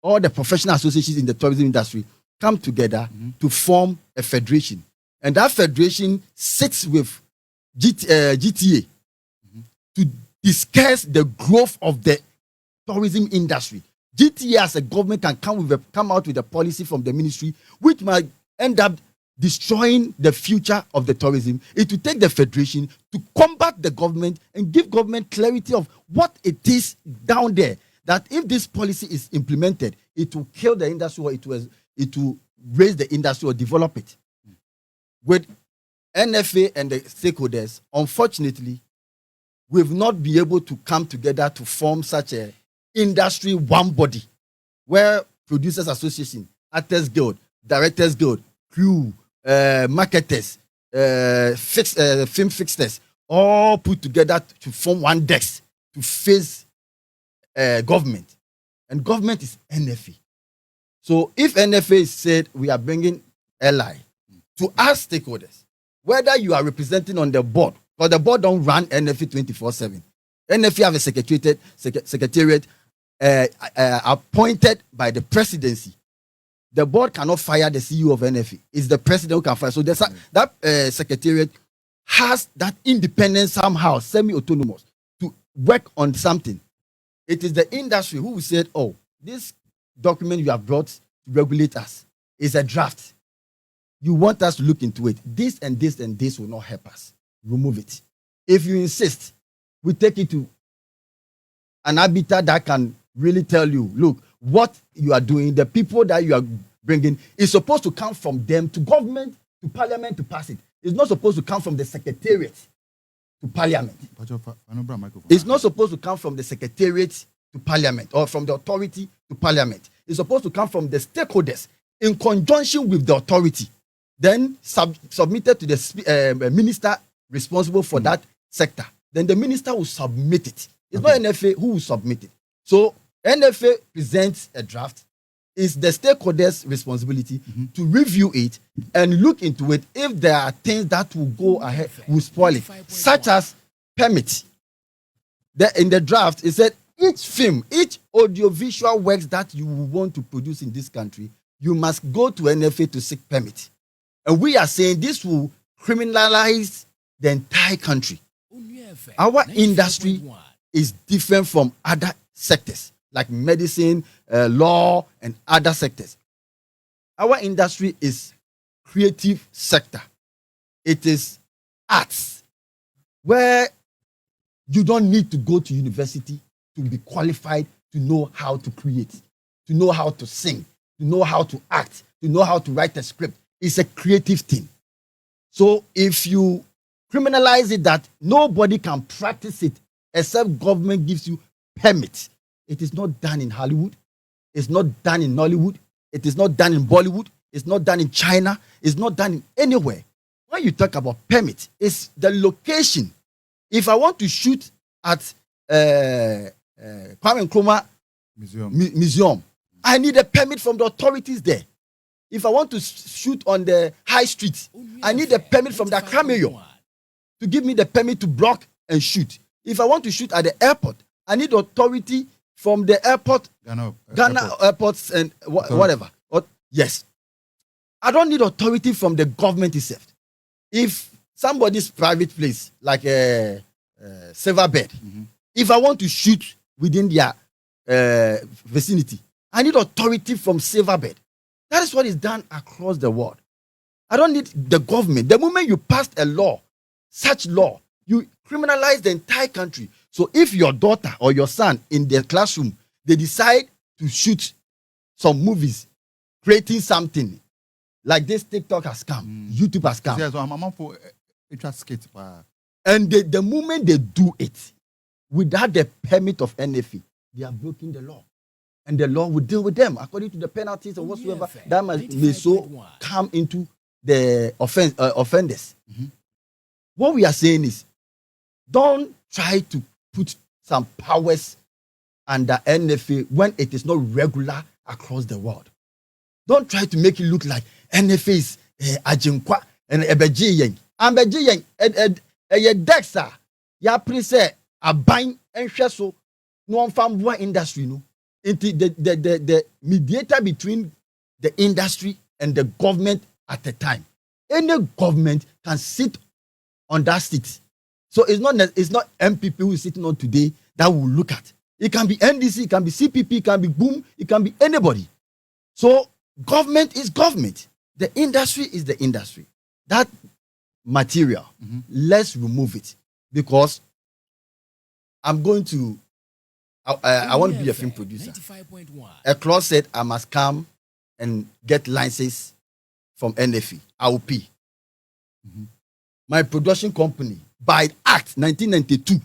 all the professional associations in the tourism industry come together to form a federation. And that federation sits with GTA to discuss the growth of the tourism industry. GTA as a government can come out with a policy from the ministry, which might end up destroying the future of the tourism. It will take the federation to combat the government and give government clarity of what it is down there. That if this policy is implemented, it will kill the industry or it will raise the industry or develop it. With NFA and the stakeholders, unfortunately, we've not been able to come together to form such a industry one body where Producers Association, Actors Guild, Directors Guild, crew, marketers, film fixers, all put together to form one desk to face government. And government is NFA. So if NFA said we are bringing LI to ask stakeholders, whether you are representing on the board, because the board don't run NFA 24/7. NFA have a secretariat appointed by the presidency. The board cannot fire the CEO of NFA. It's the president who can fire. So that secretariat has that independence somehow, semi-autonomous, to work on something. It is the industry who said, oh, this document you have brought to regulate us is a draft. You want us to look into it. This and this and this will not help us. Remove it. If you insist, we take it to an arbiter that can really tell you, look, what you are doing, the people that you are bringing, is supposed to come from them to government, to parliament to pass it. It's not supposed to come from the secretariat to parliament. It's not supposed to come from the secretariat to parliament or from the authority to parliament. It's supposed to come from the stakeholders in conjunction with the authority, then submitted to the minister responsible for that sector. Then the minister will submit it. It's not NFA who will submit it. So NFA presents a draft. It's the stakeholders' responsibility to review it and look into it. If there are things that will go ahead, will spoil it, such as permit. In the draft, it said each film, each audiovisual works that you want to produce in this country, you must go to NFA to seek permit. And we are saying this will criminalize the entire country. Our industry is different from other sectors like medicine, law, and other sectors. Our industry is creative sector. It is arts, where you don't need to go to university to be qualified to know how to create, to know how to sing, to know how to act, to know how to write a script. It's a creative thing. So if you criminalize it that nobody can practice it except government gives you permit, it is not done in Hollywood. It's not done in Nollywood. It is not done in Bollywood. It's not done in China. It's not done in anywhere. When you talk about permit, it's the location. If I want to shoot at Kwame Nkrumah Museum, I need a permit from the authorities there. If I want to shoot on the high street, I need a permit from the Accra Mayor to give me the permit to block and shoot. If I want to shoot at the airport, I need authority from the airport, Ghana airports and whatever. Yes. I don't need authority from the government itself. If somebody's private place, like a Silverbed, if I want to shoot within their vicinity, I need authority from Silverbed. That is what is done across the world. I don't need the government. The moment you passed a law, such law, you criminalize the entire country. So if your daughter or your son in their classroom, they decide to shoot some movies, creating something, like this TikTok has come, YouTube has come. So I'm for skate. And the moment they do it, without the permit of NFA, they are breaking the law. And the law will deal with them according to the penalties or whatsoever that may so come into the offenders. What we are saying is, don't try to put some powers under NFA when it is not regular across the world. Don't try to make it look like NFA is ajinkwa and ebejiyen. Ambejiyen dexa ya prese aban enhwe so no famboa industry no. The mediator between the industry and the government at the time. Any government can sit on that seat. So it's not MPP who is sitting on today that will look at. It can be NDC, it can be CPP, it can be BOOM, it can be anybody. So government is government. The industry is the industry. That material, let's remove it. Because I'm going to I want to be a film producer. A clause said I must come and get licenses from NFA. I will pay. My production company, by Act 1992,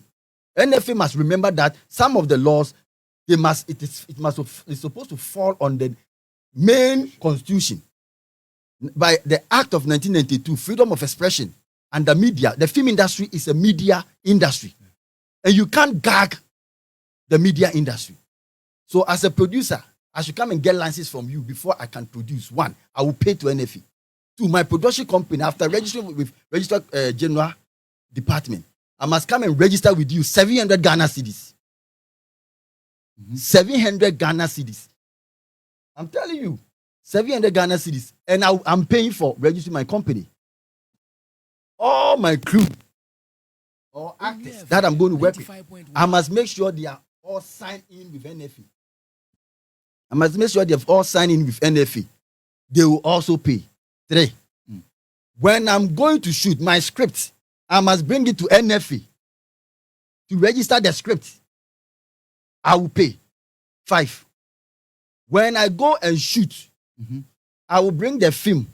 NFA must remember that some of the laws it's supposed to fall on the main constitution. By the Act of 1992, freedom of expression and the media, the film industry is a media industry, and you can't gag the media industry. So as a producer, I should come and get licenses from you before I can produce. One, I will pay to NFA. Two, my production company, after registering with Registered General Department, I must come and register with you 700 Ghana cedis. 700 Ghana cedis. I'm telling you, 700 Ghana cedis. And I'm paying for registering my company. All my crew or actors that I'm going to work with, I must make sure they are all signed in with NFA. I must make sure they have all signed in with NFA. They will also pay. 3. When I'm going to shoot my script, I must bring it to NFA to register the script. I will pay. 5. When I go and shoot, I will bring the film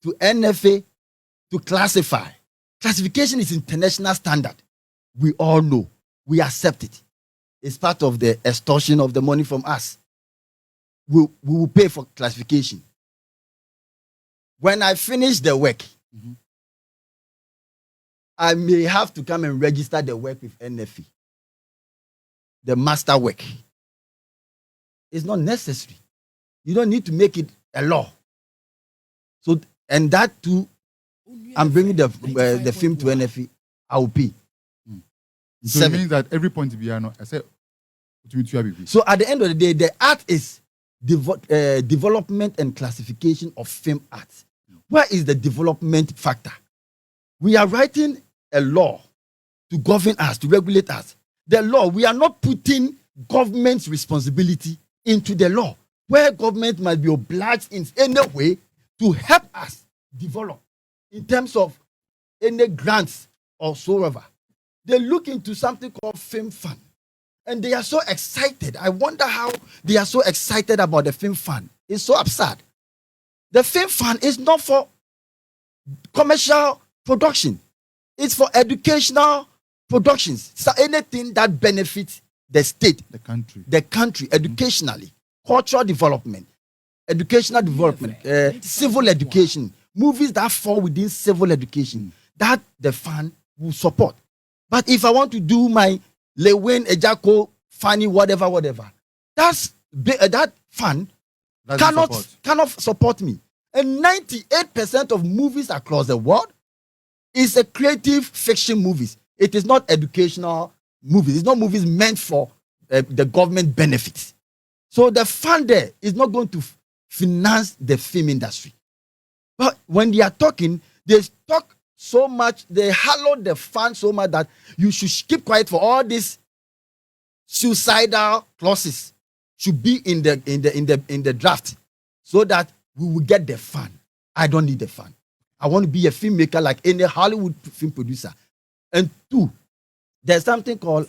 to NFA to classify. Classification is international standard. We all know. We accept it. It's part of the extortion of the money from us. We will pay for classification. When I finish the work, I may have to come and register the work with NFA. The master work. It's not necessary. You don't need to make it a law. So, and that too, I'm bringing the film to NFA. I will pay. So it means that every point of view, I said, so at the end of the day, the art is development and classification of film art. Where is the development factor? We are writing a law to govern us, to regulate us. the law. We are not putting government's responsibility into the law, where government must be obliged in any way to help us develop in terms of any grants or so ever. They look into something called film fund. And they are so excited. I wonder how they are so excited about the film fund. It's so absurd. The film fund is not for commercial production. It's for educational productions. So anything that benefits the state, the country, educationally, cultural development, educational development, civil education, movies that fall within civil education, that the fund will support. But if I want to do my Lewin, Ejako, Fanny, whatever, that fund cannot support me. And 98% of movies across the world is a creative fiction movies. It is not educational movies. It's not movies meant for the government benefits. So the fund there is not going to finance the film industry. But when they are talking, they talk so much, they hallow the fund so much that you should keep quiet for all these suicidal clauses should be in the draft so that we will get the fund. I don't need the fund. I want to be a filmmaker like any Hollywood film producer. And 2, there's something called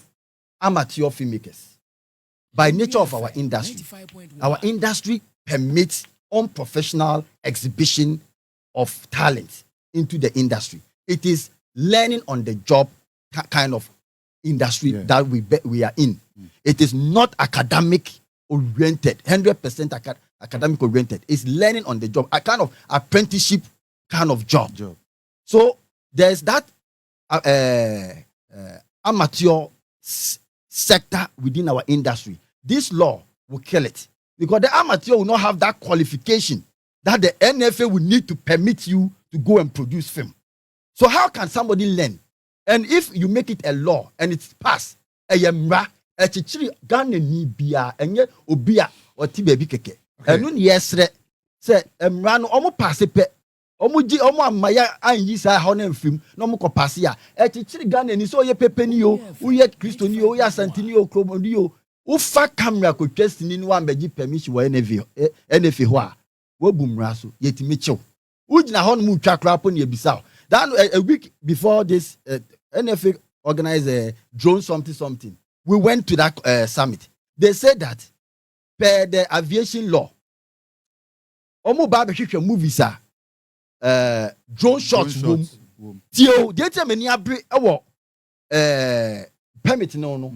amateur filmmakers. By nature of our industry permits unprofessional exhibition of talent into the industry. It is learning on the job kind of industry that we are in. It is not academic oriented, 100% academic oriented. It's learning on the job, a kind of apprenticeship kind of job. So there's that amateur sector within our industry. This law will kill it because the amateur will not have that qualification that the NFA will need to permit you to go and produce film. So how can somebody learn? And if you make it a law and it's passed, Ghana ni bia enye obia oti baby keke. Enu ni yesre se emra no omo pass pe omo amaya anyi sa ho na mfim no mo pass ya echichiri Ghana ni so ye pepe ni yo uye Kristo ni yo ya santini yo kromo ni yo ufa camera ko twestini ni wa mbeji permission wa NFA ho a wo bumra so yetimi chew ugina ho no mu twa krapo ni ebisa. That a week before this NFA organized a drone something. We went to that summit. They said that per the aviation law, omo ba be hwehwe movies drone shots room. Tio, they tell me abre ewo permit no.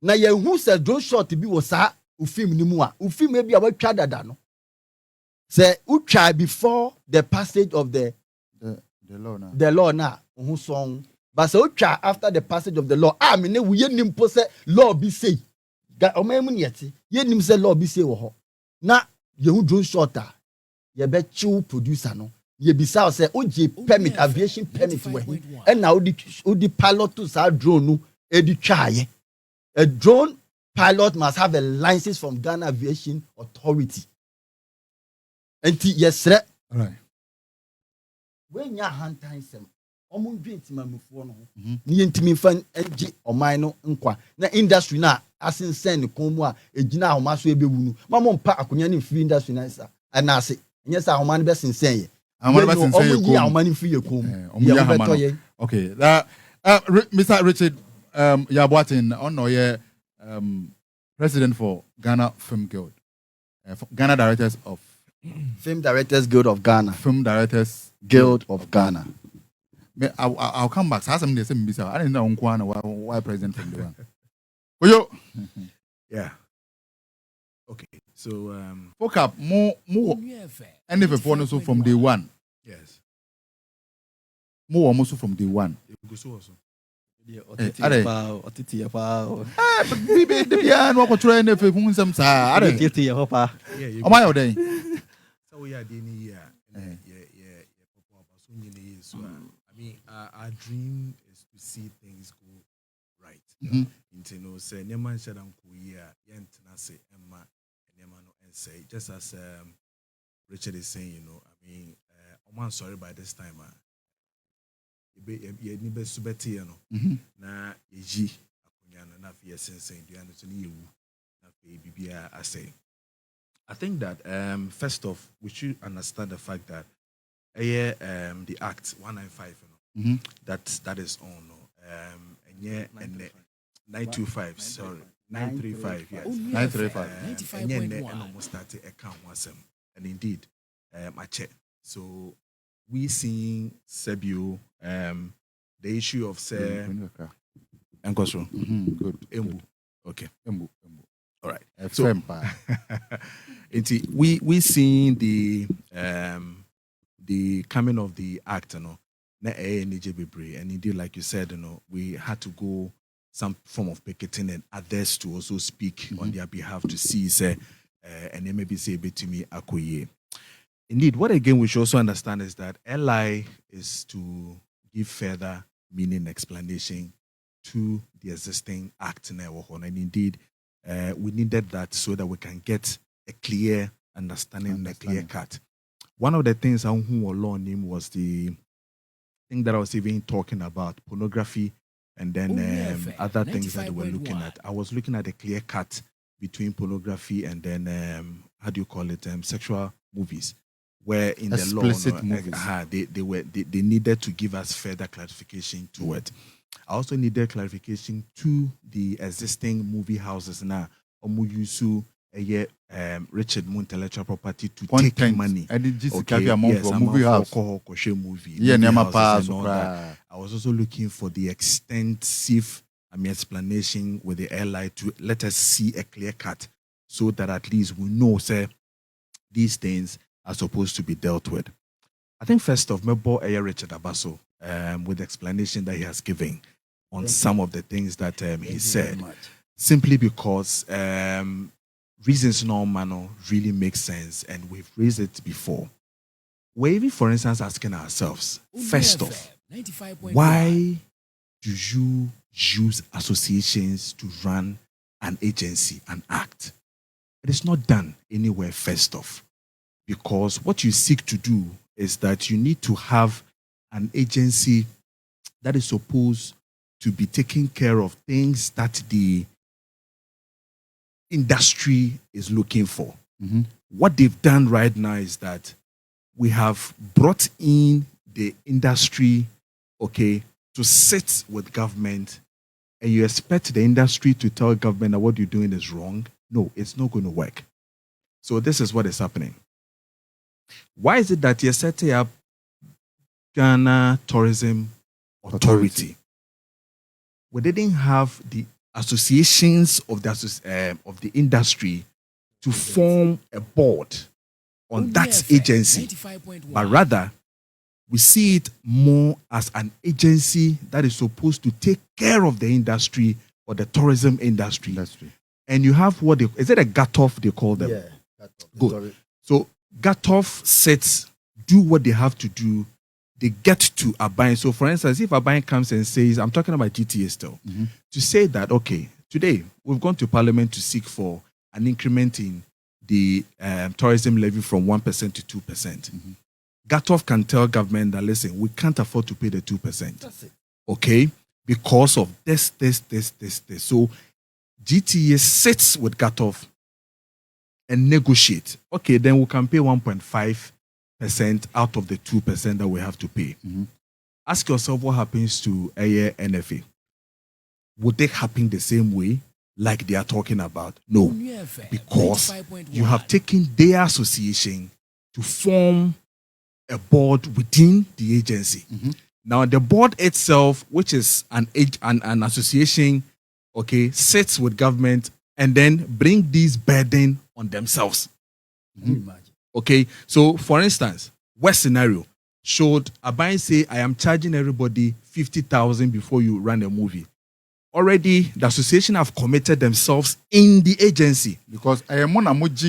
Na ye hu say drone shot bi wo sa ufilm ni mu a ufilm e bi a watwa dada no. Say utwa before the passage of the law now. Song. But so after the passage of the law, me ne we nim po say law be say. Ga omemu yeti, ye nim say law be say wo ho. Na ye hu drone shot ye be chill producer no. Ye bisa say oje permit aviation permit we. And now the pilot to sa drone no e di twa ye. A drone pilot must have a license from Ghana Aviation Authority. Enti yes right. When ya hand time sem omo dwenti mamufo no ni yentimi fan enje oman no nkwa na industry na asensen ne kon mu a ejina ahoma so ebewu nu mamo mpa akonya ne free industry na sa ana ase enye sa ahoma ne be sensen ye ahoma be sensen ye ko ahoma ne free ye ko ya beto ye. Okay, that Mr. Richard Adwoa Annan ono ye president for Ghana Film Guild, Ghana Directors of Film Directors Guild of Ghana. Film Directors Guild of Ghana. I'll come back. I didn't know why president from the one. Yo. Yeah. Okay. So fuck up more and if a from day one. Yes. More almost from day one. So I mean, our dream is to see things go right. Say Neman said uncle say Emma and say just as Richard is saying, I mean, I'm sorry by this time. Na yeji Duano na fe sensen Duano to ni ewu na fe bibia ase. I think that first off we should understand the fact that the Act 195 that is on 925 sorry 935 yes 935 and almost started account once and indeed I check so we seeing Sebio the issue of say Enkosro good Embu okay Embu all right so we seeing the coming of the act and indeed like you said we had to go some form of picketing and others to also speak on their behalf to see say and then maybe say a bit to me akoye. Indeed, what again we should also understand is that LI is to give further meaning explanation to the existing act now, and indeed we needed that so that we can get a clear understanding and a clear cut. One of the things I law name was the thing that I was even talking about, pornography, and then other things that we were looking at. I was looking at a clear cut between pornography and then how do you call it, sexual movies, where in explicit the law, they needed to give us further clarification to it. I also needed clarification to the existing movie houses now. Omuyusu Richard Moon intellectual property to take money. Movie house. I was also looking for the extensive explanation with the airline to let us see a clear cut so that at least we know say these things are supposed to be dealt with. I think first off, Mebo Richard Abaso with the explanation that he has given on some of the things that he said, simply because reasons normal really make sense, and we've raised it before. We're even, for instance, asking ourselves, first off, why do you use associations to run an agency, an act? It is not done anywhere, first off, because what you seek to do is that you need to have an agency that is supposed to be taking care of things that the industry is looking for. What they've done right now is that we have brought in the industry, to sit with government, and you expect the industry to tell government that what you're doing is wrong. No, it's not going to work. So this is what is happening. Why is it that you're setting up Ghana Tourism Authority? We didn't have the associations of the industry to form a board on that agency, but rather we see it more as an agency that is supposed to take care of the industry or the tourism industry. And you have is it a GATOF they call them? Yeah. Good. So GATOF sets, do what they have to do. They get to Abayan. So, for instance, if Abayan comes and says, I'm talking about GTA still, to say that, okay, today we've gone to Parliament to seek for an increment in the tourism levy from 1% to 2%. GATOF can tell government that, listen, we can't afford to pay the 2%. That's it. Okay? Because of this. So, GTA sits with GATOF and negotiate. Okay, then we can pay 1.5% out of the 2% that we have to pay. Ask yourself what happens to NFA. Would they happen the same way like they are talking about? No, because you have taken their association to form a board within the agency. Now the board itself, which is an association, sits with government and then bring these burden on themselves. Okay, so for instance, worst scenario, should Abayan say, I am charging everybody 50,000 before you run a movie? Already, the association have committed themselves in the agency. Because I am on a which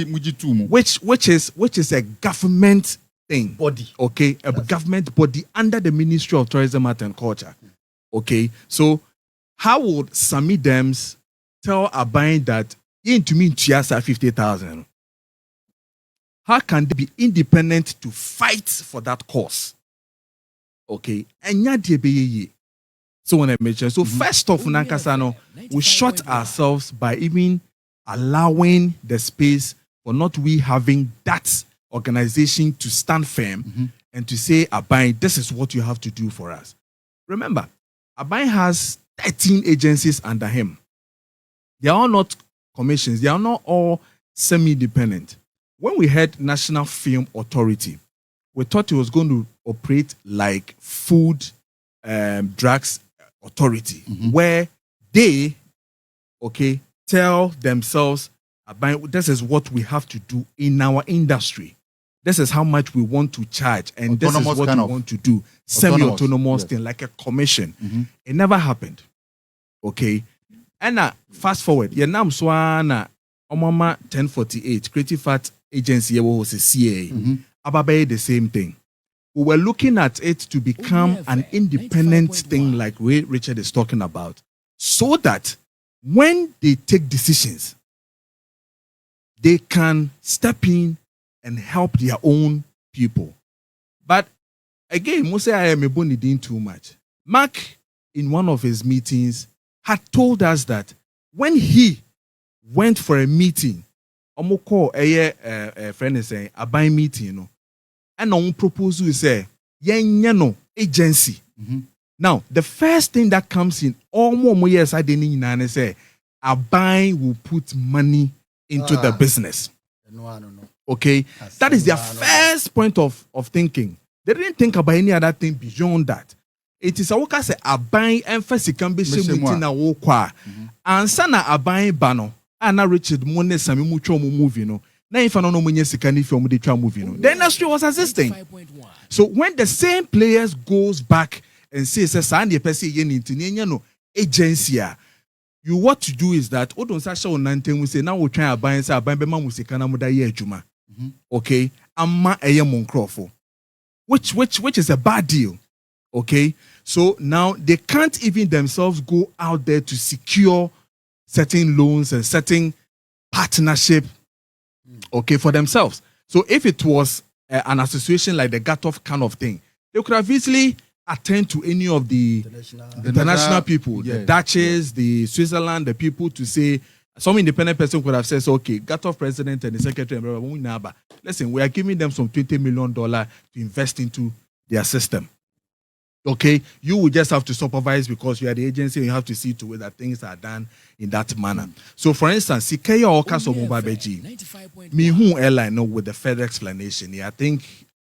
is a government thing. Body. Okay, a government body under the Ministry of Tourism, Art and Culture. Okay, so how would Sami Dems tell Abayan that you to me 50,000? How can they be independent to fight for that cause? Okay. So when I mentioned, so first off, Nankasano, we shot ourselves by even allowing the space for not we having that organization to stand firm and to say, Abai, this is what you have to do for us. Remember, Abai has 13 agencies under him. They are all not commissions. They are not all semi-independent. When we had National Film Authority, we thought it was going to operate like Food Drugs Authority, where they, tell themselves, this is what we have to do in our industry. This is how much we want to charge, and this is what we want to do. Semi-autonomous thing, like a commission. It never happened. Okay? And fast forward, Yenam Swana Omama 1048, Creative Art Agency was a CA. Ababe the same thing. We were looking at it to become an independent thing like Richard is talking about, so that when they take decisions, they can step in and help their own people. But again, Mose I am doing too much. Mark, in one of his meetings, had told us that when he went for a meeting, Omoko a friend is saying a buy meeting, you know, and on proposal say no agency. Now, the first thing that comes in all more years I didn't say a buy will put money into the business. No. Okay, that is their first point of thinking. They didn't think about any other thing beyond that. It is a buying emphasis can be seen na wokwa. And sana a buying bano. Anna Richard Mone Sami Mucho movie no. Na if no munye sikani film the tram movie no. The industry was assisting. So when the same players goes back and says Sandy Pesi yen into no agency, you what to do is that Odon Sasha on 19 we say now we try to buy and say buy bema musikana muda ye juma. Okay, amma eye monkrofo. Which is a bad deal. Okay, so now they can't even themselves go out there to secure certain loans and certain partnership, okay, for themselves. So if it was an association like the Gatoff kind of thing, they could have easily attend to any of the international people, the Dutches, the Switzerland, the people to say, some independent person could have said, so, okay, Gatoff president and the secretary, listen, we are giving them some $20 million to invest into their system. Okay, you will just have to supervise because you are the agency and you have to see to it that things are done in that manner. So, for instance, Sikaya Okaso Mubabeji, me who airline know with the further explanation. I think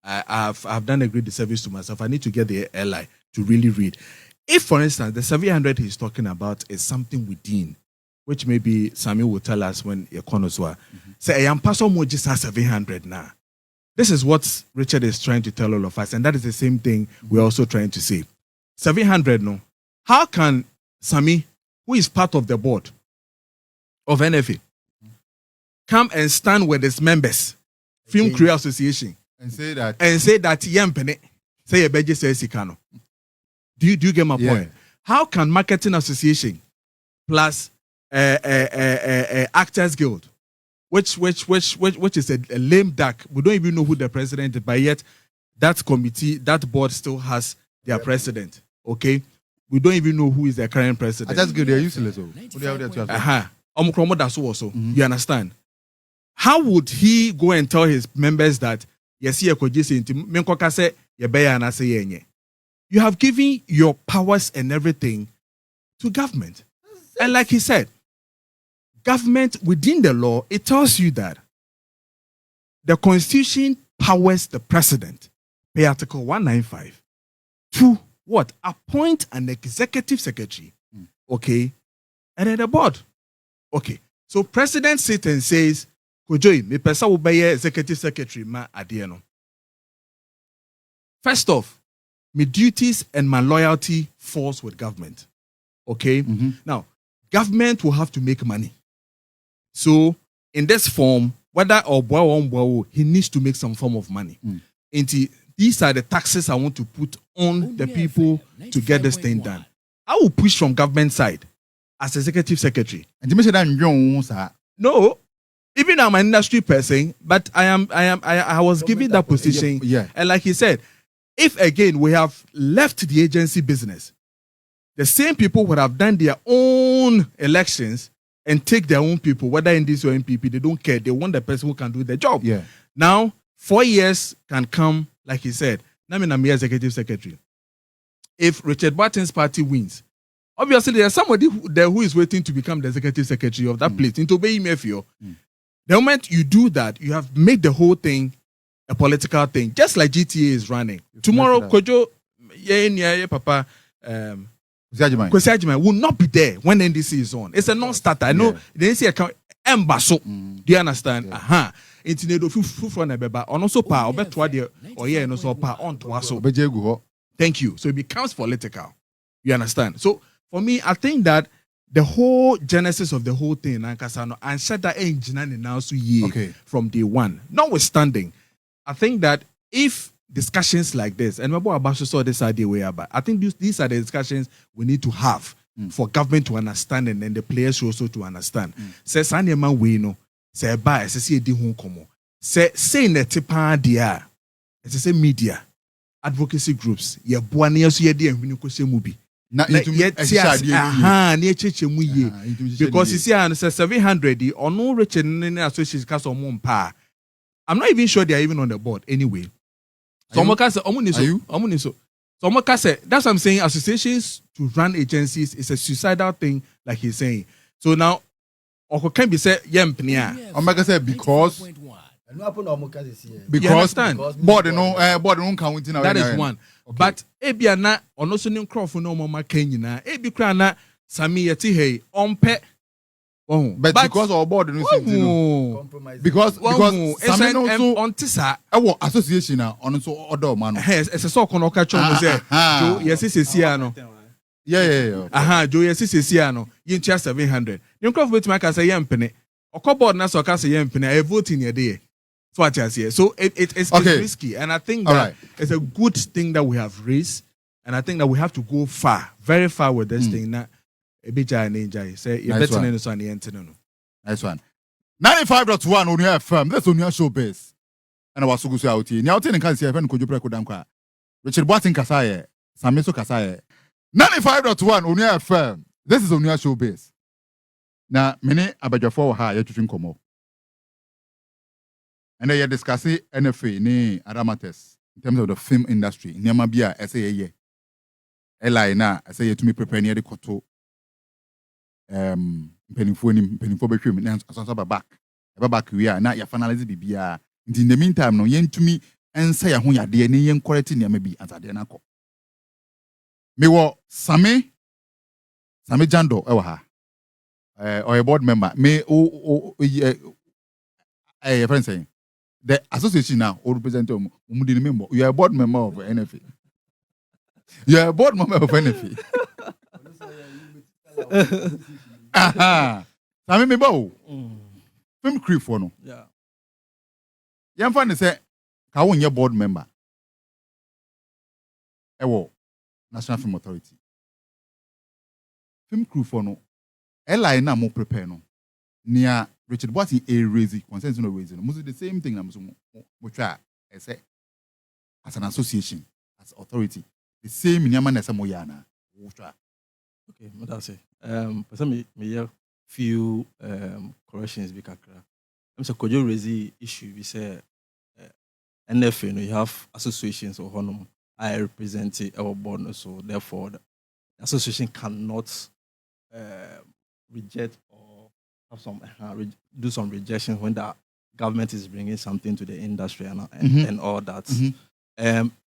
I've done a great disservice to myself. I need to get the airline to really read. If, for instance, the 700 he's talking about is something within, which maybe Samuel will tell us when Econoswa, say, I am Pastor Mojisa 700 now. This is what Richard is trying to tell all of us, and that is the same thing we're also trying to say. 700, no. How can Sami, who is part of the board of NFA, come and stand with his members, Film Crew Association, and say that Yempene, say a beji say Sikano? Do you get my point? How can Marketing Association plus Actors Guild, which is a lame duck. We don't even know who the president is, but yet that committee, that board still has their president. Okay? We don't even know who is the current president. That's good, they're useless. You understand? How would he go and tell his members that you have given your powers and everything to government? And like he said, government within the law, it tells you that the Constitution powers the president, per Article 195, to what? Appoint an executive secretary, okay, and then the board. Okay, so president sits and says, Kojoi, me pesa will be executive secretary, ma adieno. First off, my duties and my loyalty falls with government. Okay? Now, government will have to make money. So, in this form, whether or boy, he needs to make some form of money. And these are the taxes I want to put on the people to get this thing done. I will push from government side as executive secretary. No, even I'm an industry person, but I was given that position. And like he said, if again we have left the agency business the same people would have done their own elections and take their own people, whether in this or NPP, they don't care. They want the person who can do the job. Yeah. Now, 4 years can come, like he said. I'm executive secretary. If Richard Barton's party wins, obviously there's somebody there who is waiting to become the executive secretary of that place. Into The moment you do that, you have made the whole thing a political thing, just like GTA is running. Tomorrow, Kojo, Papa, Kwesi Agyeman will not be there when NDC is on. It's a non-starter. I know the NDC account embasso. Do you understand? It's need from the on also power and also power on to us. Thank you. So it becomes political. You understand? So for me, I think that the whole genesis of the whole thing, and shut that engine now from day one. Notwithstanding, I think that if discussions like this, and Mabo Abasho saw this idea way about, I think these are the discussions we need to have for government to understand and then the players also to understand. Say Sanyama we know, say buy, say di hon komo. Say in the tipa dia, say media, advocacy groups, ye buani so ye di enhuni ko se mu bi. Because you see, I say 700 no rich and associates cast on one pa. I'm not even sure they are even on the board anyway. So that's what I'm saying. Associations to run agencies is a suicidal thing, like he's saying. So now, can be said, because board no counting. That is one. Okay. But Ebiana or no sending crop for no more Kenya. Ebikrana Sami yeti hey on pet. But because our board because some also on Tisa our association on so other man. Yes, it's a so kono catch on say Joe yes is Siano. Yeah. Joe yes is Siano. You 700. You crop with my say yempene. Or board na so say yempene. I vote in your day. So what I say. So it's risky, and I think that it's a good thing that we have raised, and I think that we have to go far, very far with this thing. Now, a bit say you're better than this on the internet. Nice one. 95.1 on your FM. That's on your showbiz. And I was so good out here. Now, telling can't see if I could break down. Richard Barton Kasaye, Sameso Kasaye. 95.1 on your FM. This is on your showbiz. Now, many about for her to drink more. And they are discussing NFA ni Aramates in terms of the film industry. Nyamabia SAA. Ella na SAA to me prepare near the koto. Penifo between me and back we are not your finalize bibia. In the meantime, no yen to me and say a hunya de any yen quality near maybe as a denako. Me wo Same Jando ewa or a board member. Me a friend saying. The association now, or representative, you are a board member of NFA. You are a board member of NFA. Sami me bow. Film crew for no. Yeah. Young fan say, "Kawon your board member." Ewo National Film Authority. Film crew for no. Ella na mo prepare no. Near Richard Barton a raising, consensus no raising. Most of the same thing I'm say as an association, as authority. The same in Yaman as a Moyana. Okay, that's it. Person me few corrections because I'm so could you raise the issue? We say NFA, you have associations or honor. I represent our board, so therefore the association cannot reject or have some do some rejection when the government is bringing something to the industry and all that.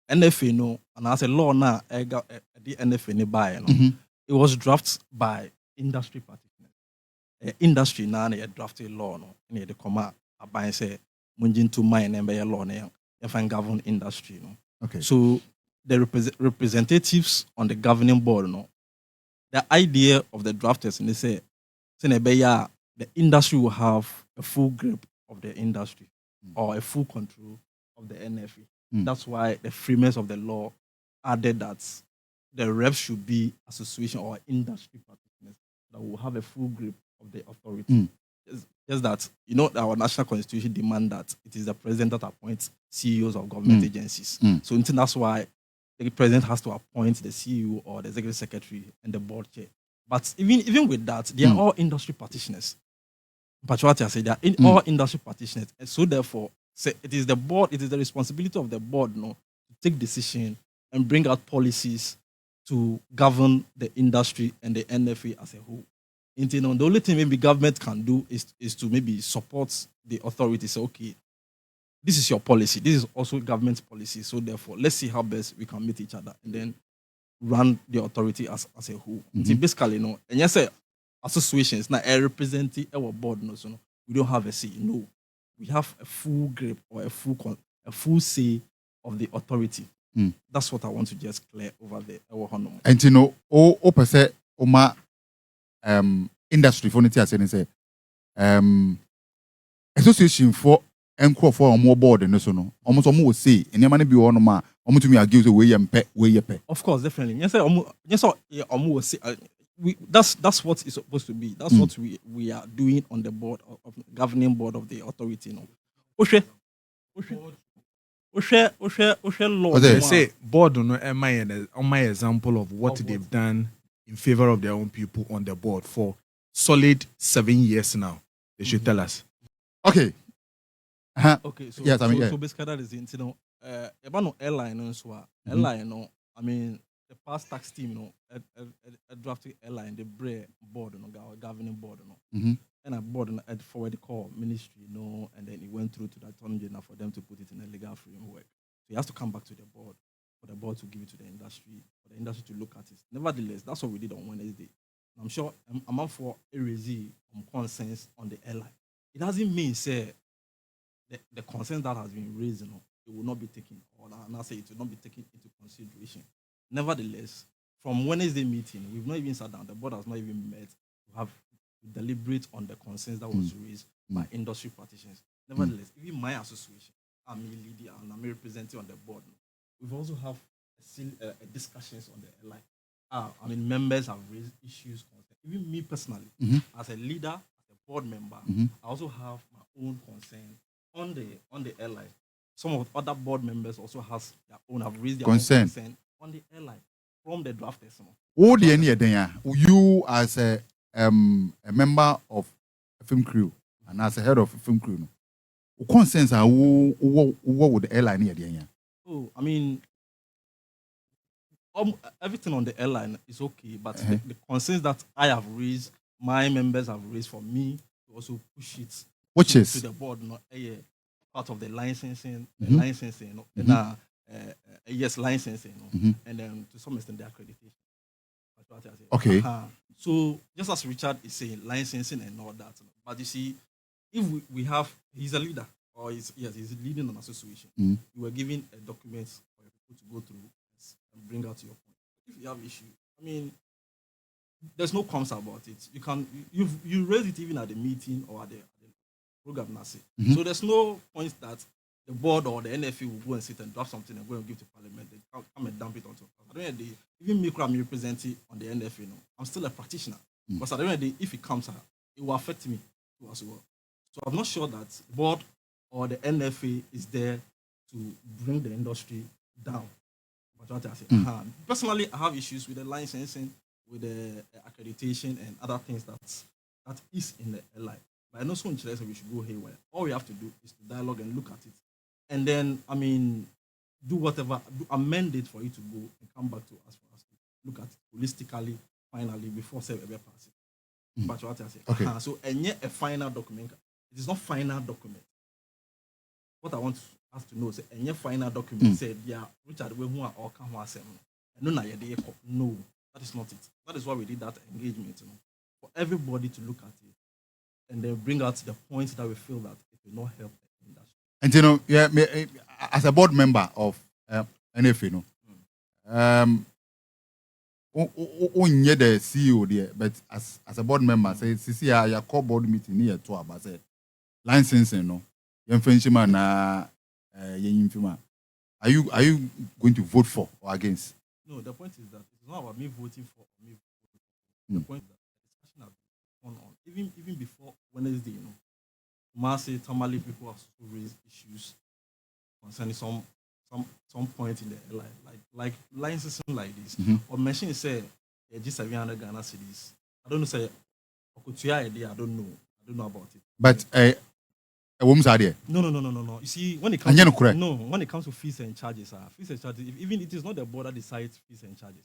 NFA, no, and as a law now, the NFA by it was drafted by industry participants. Industry now they drafted law no, and they come out by say munjin to mine and by law now if I govern industry no. Okay. So the representatives on the governing board no, the idea of the drafters and they say the industry will have a full grip of the industry or a full control of the NFA. That's why the framers of the law added that the reps should be association or industry participants that will have a full grip of the authority. Just that, our national constitution demands that it is the president that appoints CEOs of government agencies. So that's why the president has to appoint the CEO or the executive secretary and the board chair. But even with that, they are all industry practitioners. But what I say, they are all industry practitioners. And so therefore, it is the board, it is the responsibility of the board to take decision and bring out policies to govern the industry and the NFA as a whole. And, the only thing maybe government can do is to maybe support the authority. Say, okay, this is your policy. This is also government's policy. So therefore, let's see how best we can meet each other and then run the authority as a whole. Basically, and yes, associations now represent our board. So we don't have a say. No, we have a full grip or a full say of the authority. That's what I want to just clear over there. And per se, industry for say association for encore for more board and so no. Almost almost say and your be on ma almost to me give way pay. Of course, definitely. Yes, that's what it's supposed to be. That's what we are doing on the board of governing board of the authority. Law. They say board on my example of what they've done in favor of their own people on the board for solid 7 years now. They should tell us. Okay. Okay, so yes, I mean, so basically that is it. About airline airline, I mean, the past tax team, a drafting airline, the board, governing board, and a board and forward the call ministry, and then it went through to the attorney general for them to put it in a legal framework. So it has to come back to the board for the board to give it to the industry, for the industry to look at it. Nevertheless, that's what we did on Wednesday. I'm sure I'm up for a raise on consensus on the airline. It doesn't mean say the consensus that has been raised, it will not be taken, or I say it will not be taken into consideration. Nevertheless, from Wednesday meeting, we've not even sat down. The board has not even met to have to deliberate on the consensus that was raised by industry practitioners. Nevertheless, even my association, I'm a leader and I'm a representative on the board. We've also have discussions on the airline. I mean, members have raised issues. Even me personally, as a leader, as a board member, I also have my own concern on the airline. Some of the other board members also have raised their concern. Own concern on the airline from the drafters. What do you as a member of a film crew and as a head of a film crew, concerns are what would the airline here? Oh, I mean, everything on the airline is okay, but the concerns that I have raised, my members have raised for me to also push it to the board, part of the licensing, licensing, yes, licensing, and then to some extent the accreditation. Okay. So just as Richard is saying, licensing and all that, but you see, if we have, he's a leader, or he's leading an association. You were given a document for people to go through and bring out your point. If you have issue, I mean, there's no qualms about it. You raise it even at the meeting or at the program. So there's no point that the board or the NFA will go and sit and draft something and go and give to Parliament. They come and dump it onto us. At the end of the day, even me, I'm representing on the NFA. I'm still a practitioner. But at the end of the day, if it comes out, it will affect me too as well. So I'm not sure that board or the NFA is there to bring the industry down. But what I say, personally, I have issues with the licensing, with the accreditation and other things that is in the airline. But I know so much less we should go haywire. All we have to do is to dialogue and look at it. And then, I mean, do whatever, amend it for it to go and come back to us for us to look at it holistically, finally, before say we pass it. But what I say, okay. So, and yet a final document. It is not final document. What I want us to know is and yet final document said, yeah, Richard, we want all come one seven. No, that is not it. That is why we did that engagement, for everybody to look at it and then bring out the points that we feel that it will not help the industry. And as a board member of NFA, only the CEO there, but as a board member, say, see, your core board meeting near to about say licensing, young Frenchman, are you going to vote for or against? No, the point is that it's not about me voting for or me voting for. The point is that the discussion has gone on. Even before Wednesday, Tamale people have raised issues concerning some some point in the like licensing like this, or machine say just 700 Ghana cedis. I don't know say I don't know about it. But a woman's idea. No. You see, when it comes when it comes to fees and charges, even it is not the board that decides fees and charges.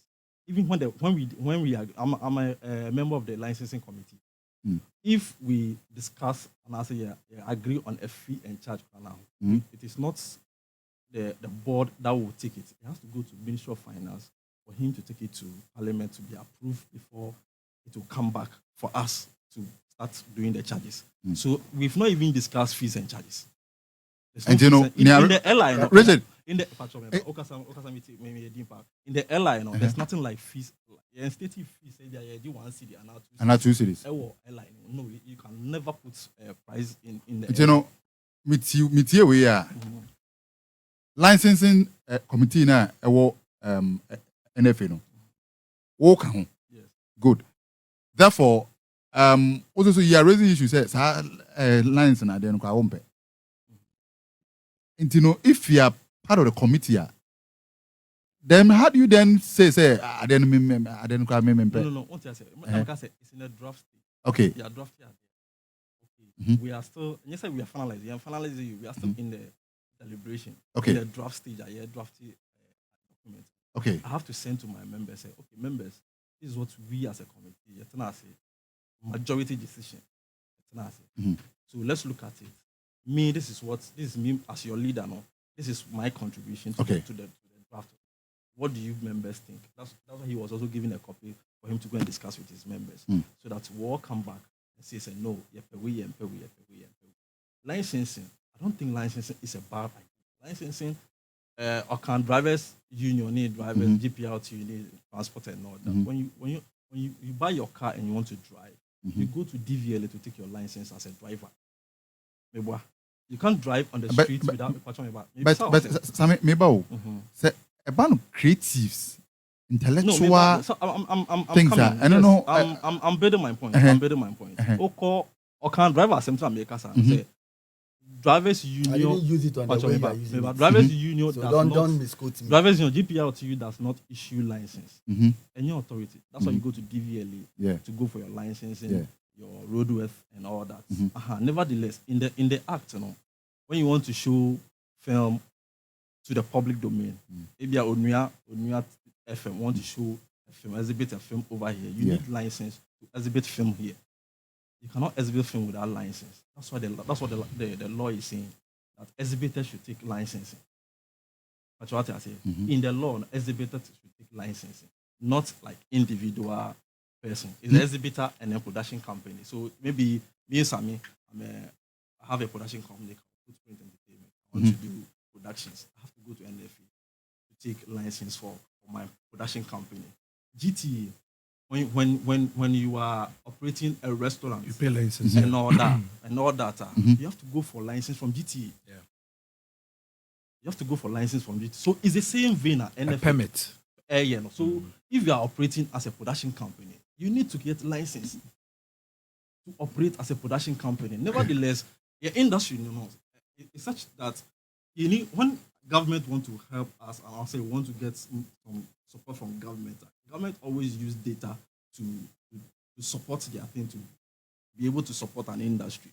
Even when we are, I'm a member of the licensing committee. If we discuss and I say agree on a fee and charge now, it is not the board that will take it. It has to go to Ministry of Finance for him to take it to Parliament to be approved before it will come back for us to start doing the charges. So we've not even discussed fees and charges. And you know, in the airline, Richard, in the airline, there's nothing like fees. State fees say they do 1 cedi and 2 cities. Airline, no, you can never put a price in the. You know, with you we are licensing committee na NFA no. Walk on. Yes. Good. Therefore, also you are raising issues. Say, lines na dey no kwa wompe. You know, if you are part of the committee, then how do you then say I didn't cry me? No. What I say, it's in a draft stage. Okay. Yeah, draft stage. Okay. We are still. Yes, we are finalizing. We are still in the deliberation. Okay. In the draft stage, I drafted document. Okay. I have to send to my members. Say, okay, members, this is what we as a committee. Majority decision. So let's look at it. Me, this is me as your leader. No, this is my contribution to the draft. What do you members think? That's why he was also giving a copy for him to go and discuss with his members, so that we all come back and say no, we. Licensing, I don't think licensing is a bad idea. Licensing, or can drivers union need drivers, GPLT you need transport and all that. When you buy your car and you want to drive, you go to DVLA to take your license as a driver. You can't drive on the street without a patron. But say about creatives, intellectual things. I don't know. I'm building my point. Oko can drive at same time make us say drivers union. I didn't use it on the way you're using it. Drivers union. So don't misquote me. Drivers union GPLTU does not issue license. Any authority. That's why you go to DVLA to go for your licensing, your roadworth and all that. Nevertheless, in the act, when you want to show film to the public domain, maybe Onua FM want to show a film, exhibit a film over here. You need license to exhibit film here. You cannot exhibit film without license. That's what the law is saying, that exhibitors should take licensing. That's what I say. In the law, exhibitors should take licensing, not like individual person. It's an exhibitor and a production company. So maybe me and Sammy, I have a production company called Footprint Entertainment. I want to do productions. I have to go to NFA to take license for my production company. GTA, when you are operating a restaurant, you pay license and all that, you have to go for license from GTA. Yeah. You have to go for license from GTA. So it's the same vein as NFA. A permit. So if you are operating as a production company, you need to get license to operate as a production company. Nevertheless, your industry, it's such that when government want to help us, and I'll say want to get some support from government always use data to support their thing, to be able to support an industry.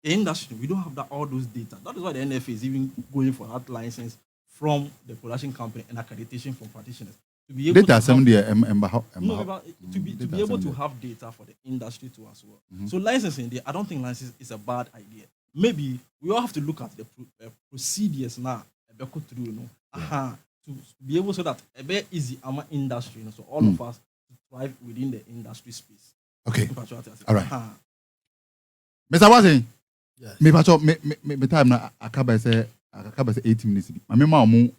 The industry, we don't have all those data. That is why the NFA is even going for that license from the production company and accreditation from practitioners. To be able data to be able to have data for the industry too as well. So licensing, I don't think license is a bad idea. Maybe we all have to look at the procedures now to be able so that a bit easy our industry, so all of us to thrive within the industry space. Okay. All right. Mr. Watson, me time na akaba say 8 minutes. I mean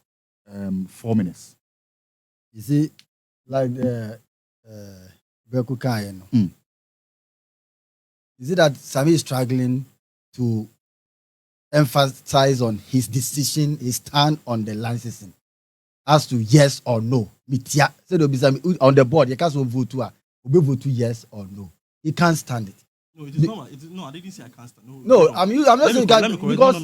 4 minutes. You see, like Beku Kayen. Is it that Sami is struggling to emphasize on his decision, his stand on the licensing as to yes or no? Mitia said on the board, you can't vote to yes or no. He can't stand it. No, it is not. It is, no, I didn't say I can't stand. No, I'm not saying that because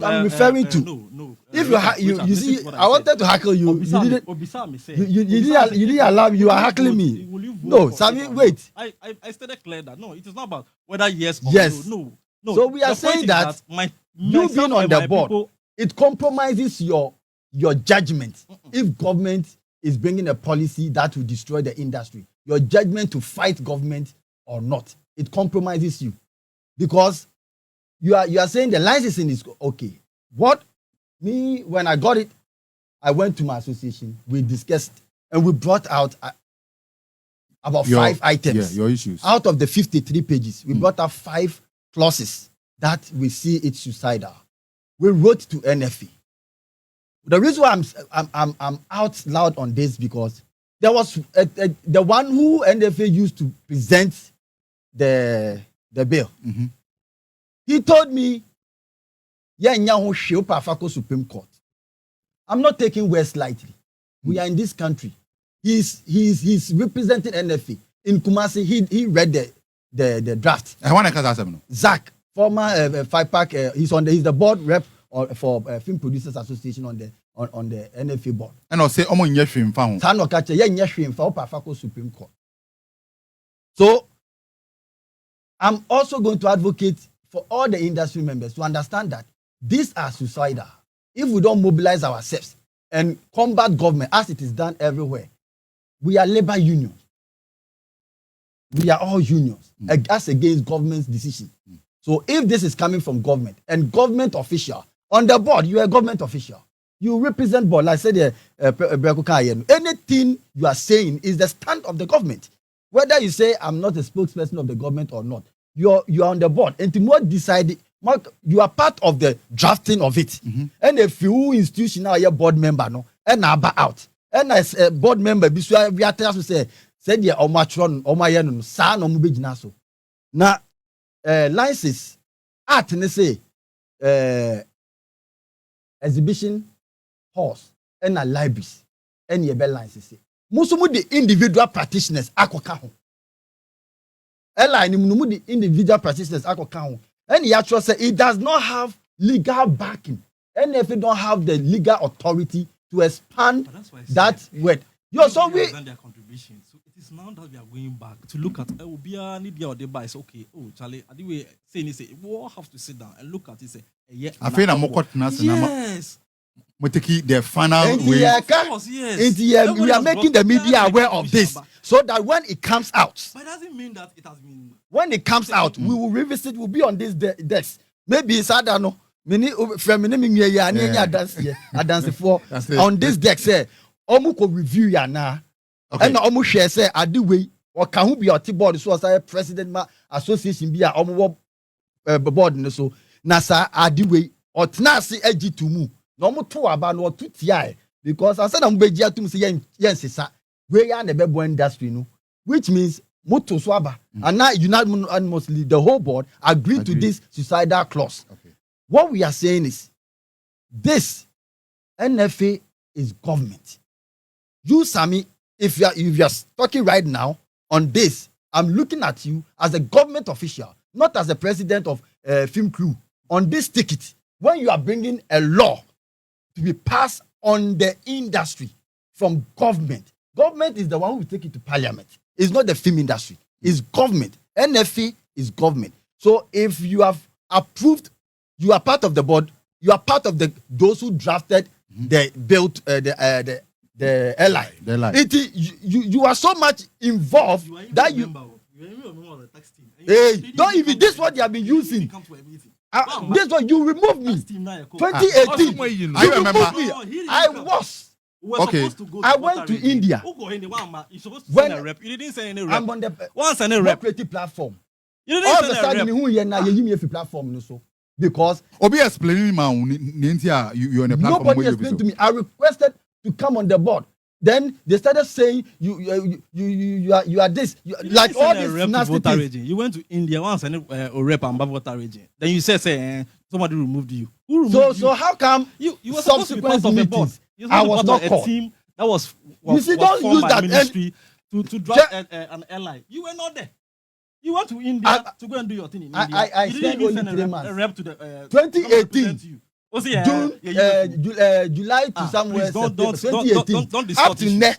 I'm referring to. No. If you see, I wanted to hackle you. You didn't allow me. You are hackling me. No, Sammy, wait. I stated clear that no, it is not about whether yes or no. No. So we are saying that you being on the board, it compromises your judgment. If government is bringing a policy that will destroy the industry, your judgment to fight government or not, it compromises you, because you are saying the licensing is okay. When I got it, I went to my association, we discussed, and we brought out about 5 items. Yeah, your issues. Out of the 53 pages, we brought out 5 clauses that we see it's suicidal. We wrote to NFA. The reason why I'm out loud on this, because there was the one who NFA used to present the bill. Mm-hmm. He told me, Supreme Court. I'm not taking words lightly. We are in this country. He's representing NFA. In Kumasi, he read the draft. Zach, former 5-pack, he's the board rep for Film Producers Association on the NFA board. And I'll say, Supreme Court. So I'm also going to advocate for all the industry members to understand that these are suicidal. If we don't mobilize ourselves and combat government as it is done everywhere, we are labor unions. We are all unions as against government's decision. So if this is coming from government and government official on the board, you are a government official. You represent board. Like I said, anything you are saying is the stand of the government. Whether you say I'm not a spokesperson of the government or not, you are on the board. And to more decide, you are part of the drafting of it. Mm-hmm. And if you institutional your board member, no, and now out. And as a board member, we are to say, said yeah, or matron, or my son, or mubijinaso. Now, licenses, art, and say, exhibition halls, and libraries, and your bell licenses. Most of the individual practitioners akokaho. The individual practitioners akokaho. And he actually said it does not have legal backing. And if it don't have the legal authority to expand that word. So we their contribution. So it is now that we are going back to look at Nibia or Deba is okay. Oh, Charlie, I think we say we all have to sit down and look at it. Say, yeah, I feel I'm more yes. The final way. Yes. We are making the media aware of this so that when it comes out, but it doesn't mean that it has been. When it comes out, we will revisit. We'll be on this desk. Maybe it's I don't know. On this deck say, Omuko review ya na. And Omu share say Adwoa or can who be your board so as president association be a Omu board so Nasa Adwoa or Tnasi Eji to mu. No more 2 about no 2 TI because I said I'm beji to say yes we are the bebo industry no, which means Moto Swaba and now unanimously the whole board agreed to this suicidal clause. Okay. What we are saying is this NFA is government. You, Sammy, if you are talking right now on this, I'm looking at you as a government official, not as a president of film crew. On this ticket, when you are bringing a law to be passed on the industry from government is the one who will take it to parliament. It's not the film industry. It's government. NFA is government. So if you have approved, you are part of the board. You are part of those who drafted the bill, the airline. You are so much involved that you. Hey, don't even this is what they have been using. This one you removed me. 2018. You removed me. I was. Okay. I went to India. You're supposed to send a rep. You didn't send any rep. I'm on the creative platform. You didn't send a rep. Who you now you platform so because Obi explaining my you on the platform. Nobody explained to me. I requested to come on the board. Then they started saying you are this like all this nasty things. You went to India once and a rep and voter region. Then you say somebody removed you. Who removed you? So how come you were supposed to be part of the board? I was not called. A team that was you see, don't use that ministry to draft an airline. You were not there. You went to India to go and do your thing in India. I You didn't spent even only send 3 a months. rep to the 2018. June, July to somewhere please September, don't 2018. discuss Up to issues. now,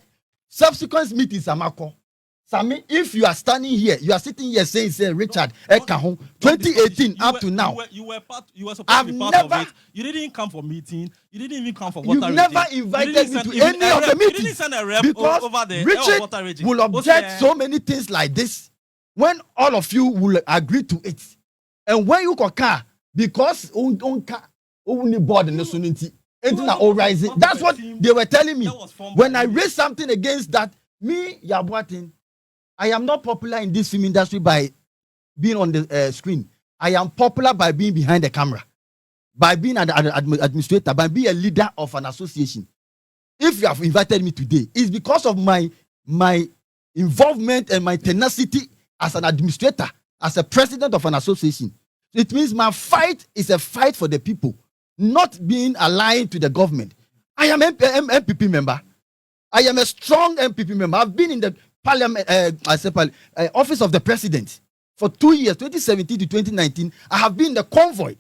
subsequent meetings, Amako. Sami, if you are standing here, you are sitting here saying, Richard, 2018 up to now. You were supposed to be part of it. You didn't come for meeting. You didn't even come for water. You've never invited me to any of the meetings. You didn't send a rep because over there. Richard will object so many things like this when all of you will agree to it. And when you car, because only board in the Suniti, that's what they were telling me. When I raised something against that, me, Yabuatin, I am not popular in this film industry by being on the screen. I am popular by being behind the camera, by being an administrator, by being a leader of an association. If you have invited me today, it's because of my involvement and my tenacity as an administrator, as a president of an association. It means my fight is a fight for the people, not being aligned to the government. I am MPP member. I am a strong MPP member. I've been in the parliament, office of the president for 2 years, 2017 to 2019. I have been the convoy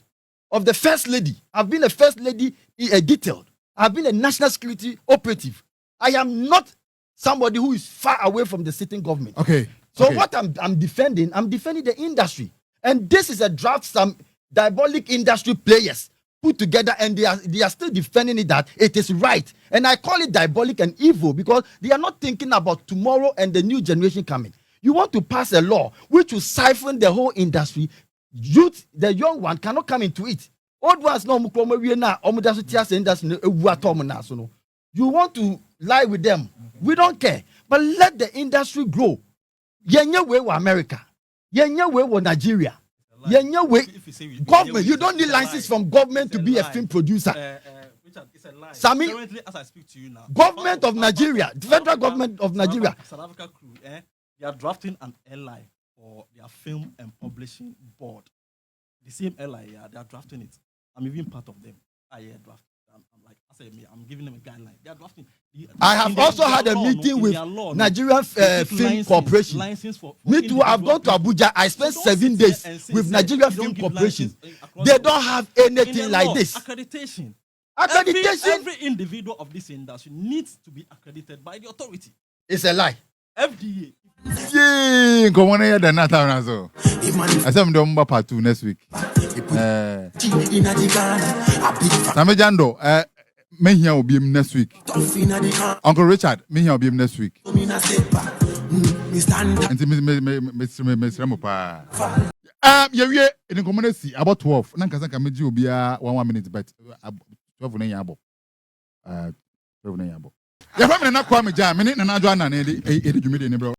of the first lady. I've been a first lady detailed. I've been a national security operative. I am not somebody who is far away from the sitting government. So what I'm defending the industry. And this is a draft some diabolic industry players put together, and they are still defending it that it is right. And I call it diabolic and evil because they are not thinking about tomorrow and the new generation coming. You want to pass a law which will siphon the whole industry. Youth, the young one, cannot come into it. Old ones no. You want to lie with them. We don't care. But let the industry grow. Yenye we America. Yenye we Nigeria. Yenye we government. You don't need license from government to be a film producer. Richard, it's a lie. Sami, currently, as I speak to you now, government of Nigeria, the federal government of Nigeria, South Africa crew, they are drafting an LI for their film and publishing board. The same LI, they are drafting it. I'm even part of them. I draft. I'm like, I say, I'm giving them a guideline. They are drafting. I have also had a meeting with Nigerian Film Corporation. Me too. I've gone to Abuja. I spent 7 days with Nigerian Film Corporation. They don't have anything like this. Accreditation. Accreditation. Every individual of this industry needs to be accredited by the authority. It's a lie. FDA. Yeah, come on here. Then that time so. I said I'm doing part 2 next week. Samejando, me here will be him next week. Uncle Richard, me here will be him next week. And Mr. Mopa. Yeah, in the community about 12. Nankasa Kamiji will be 1 minute, but 12 na yabo. 12 na yabo. Yeah, Kwame Gyan, minute na Adwoa Annan, bro.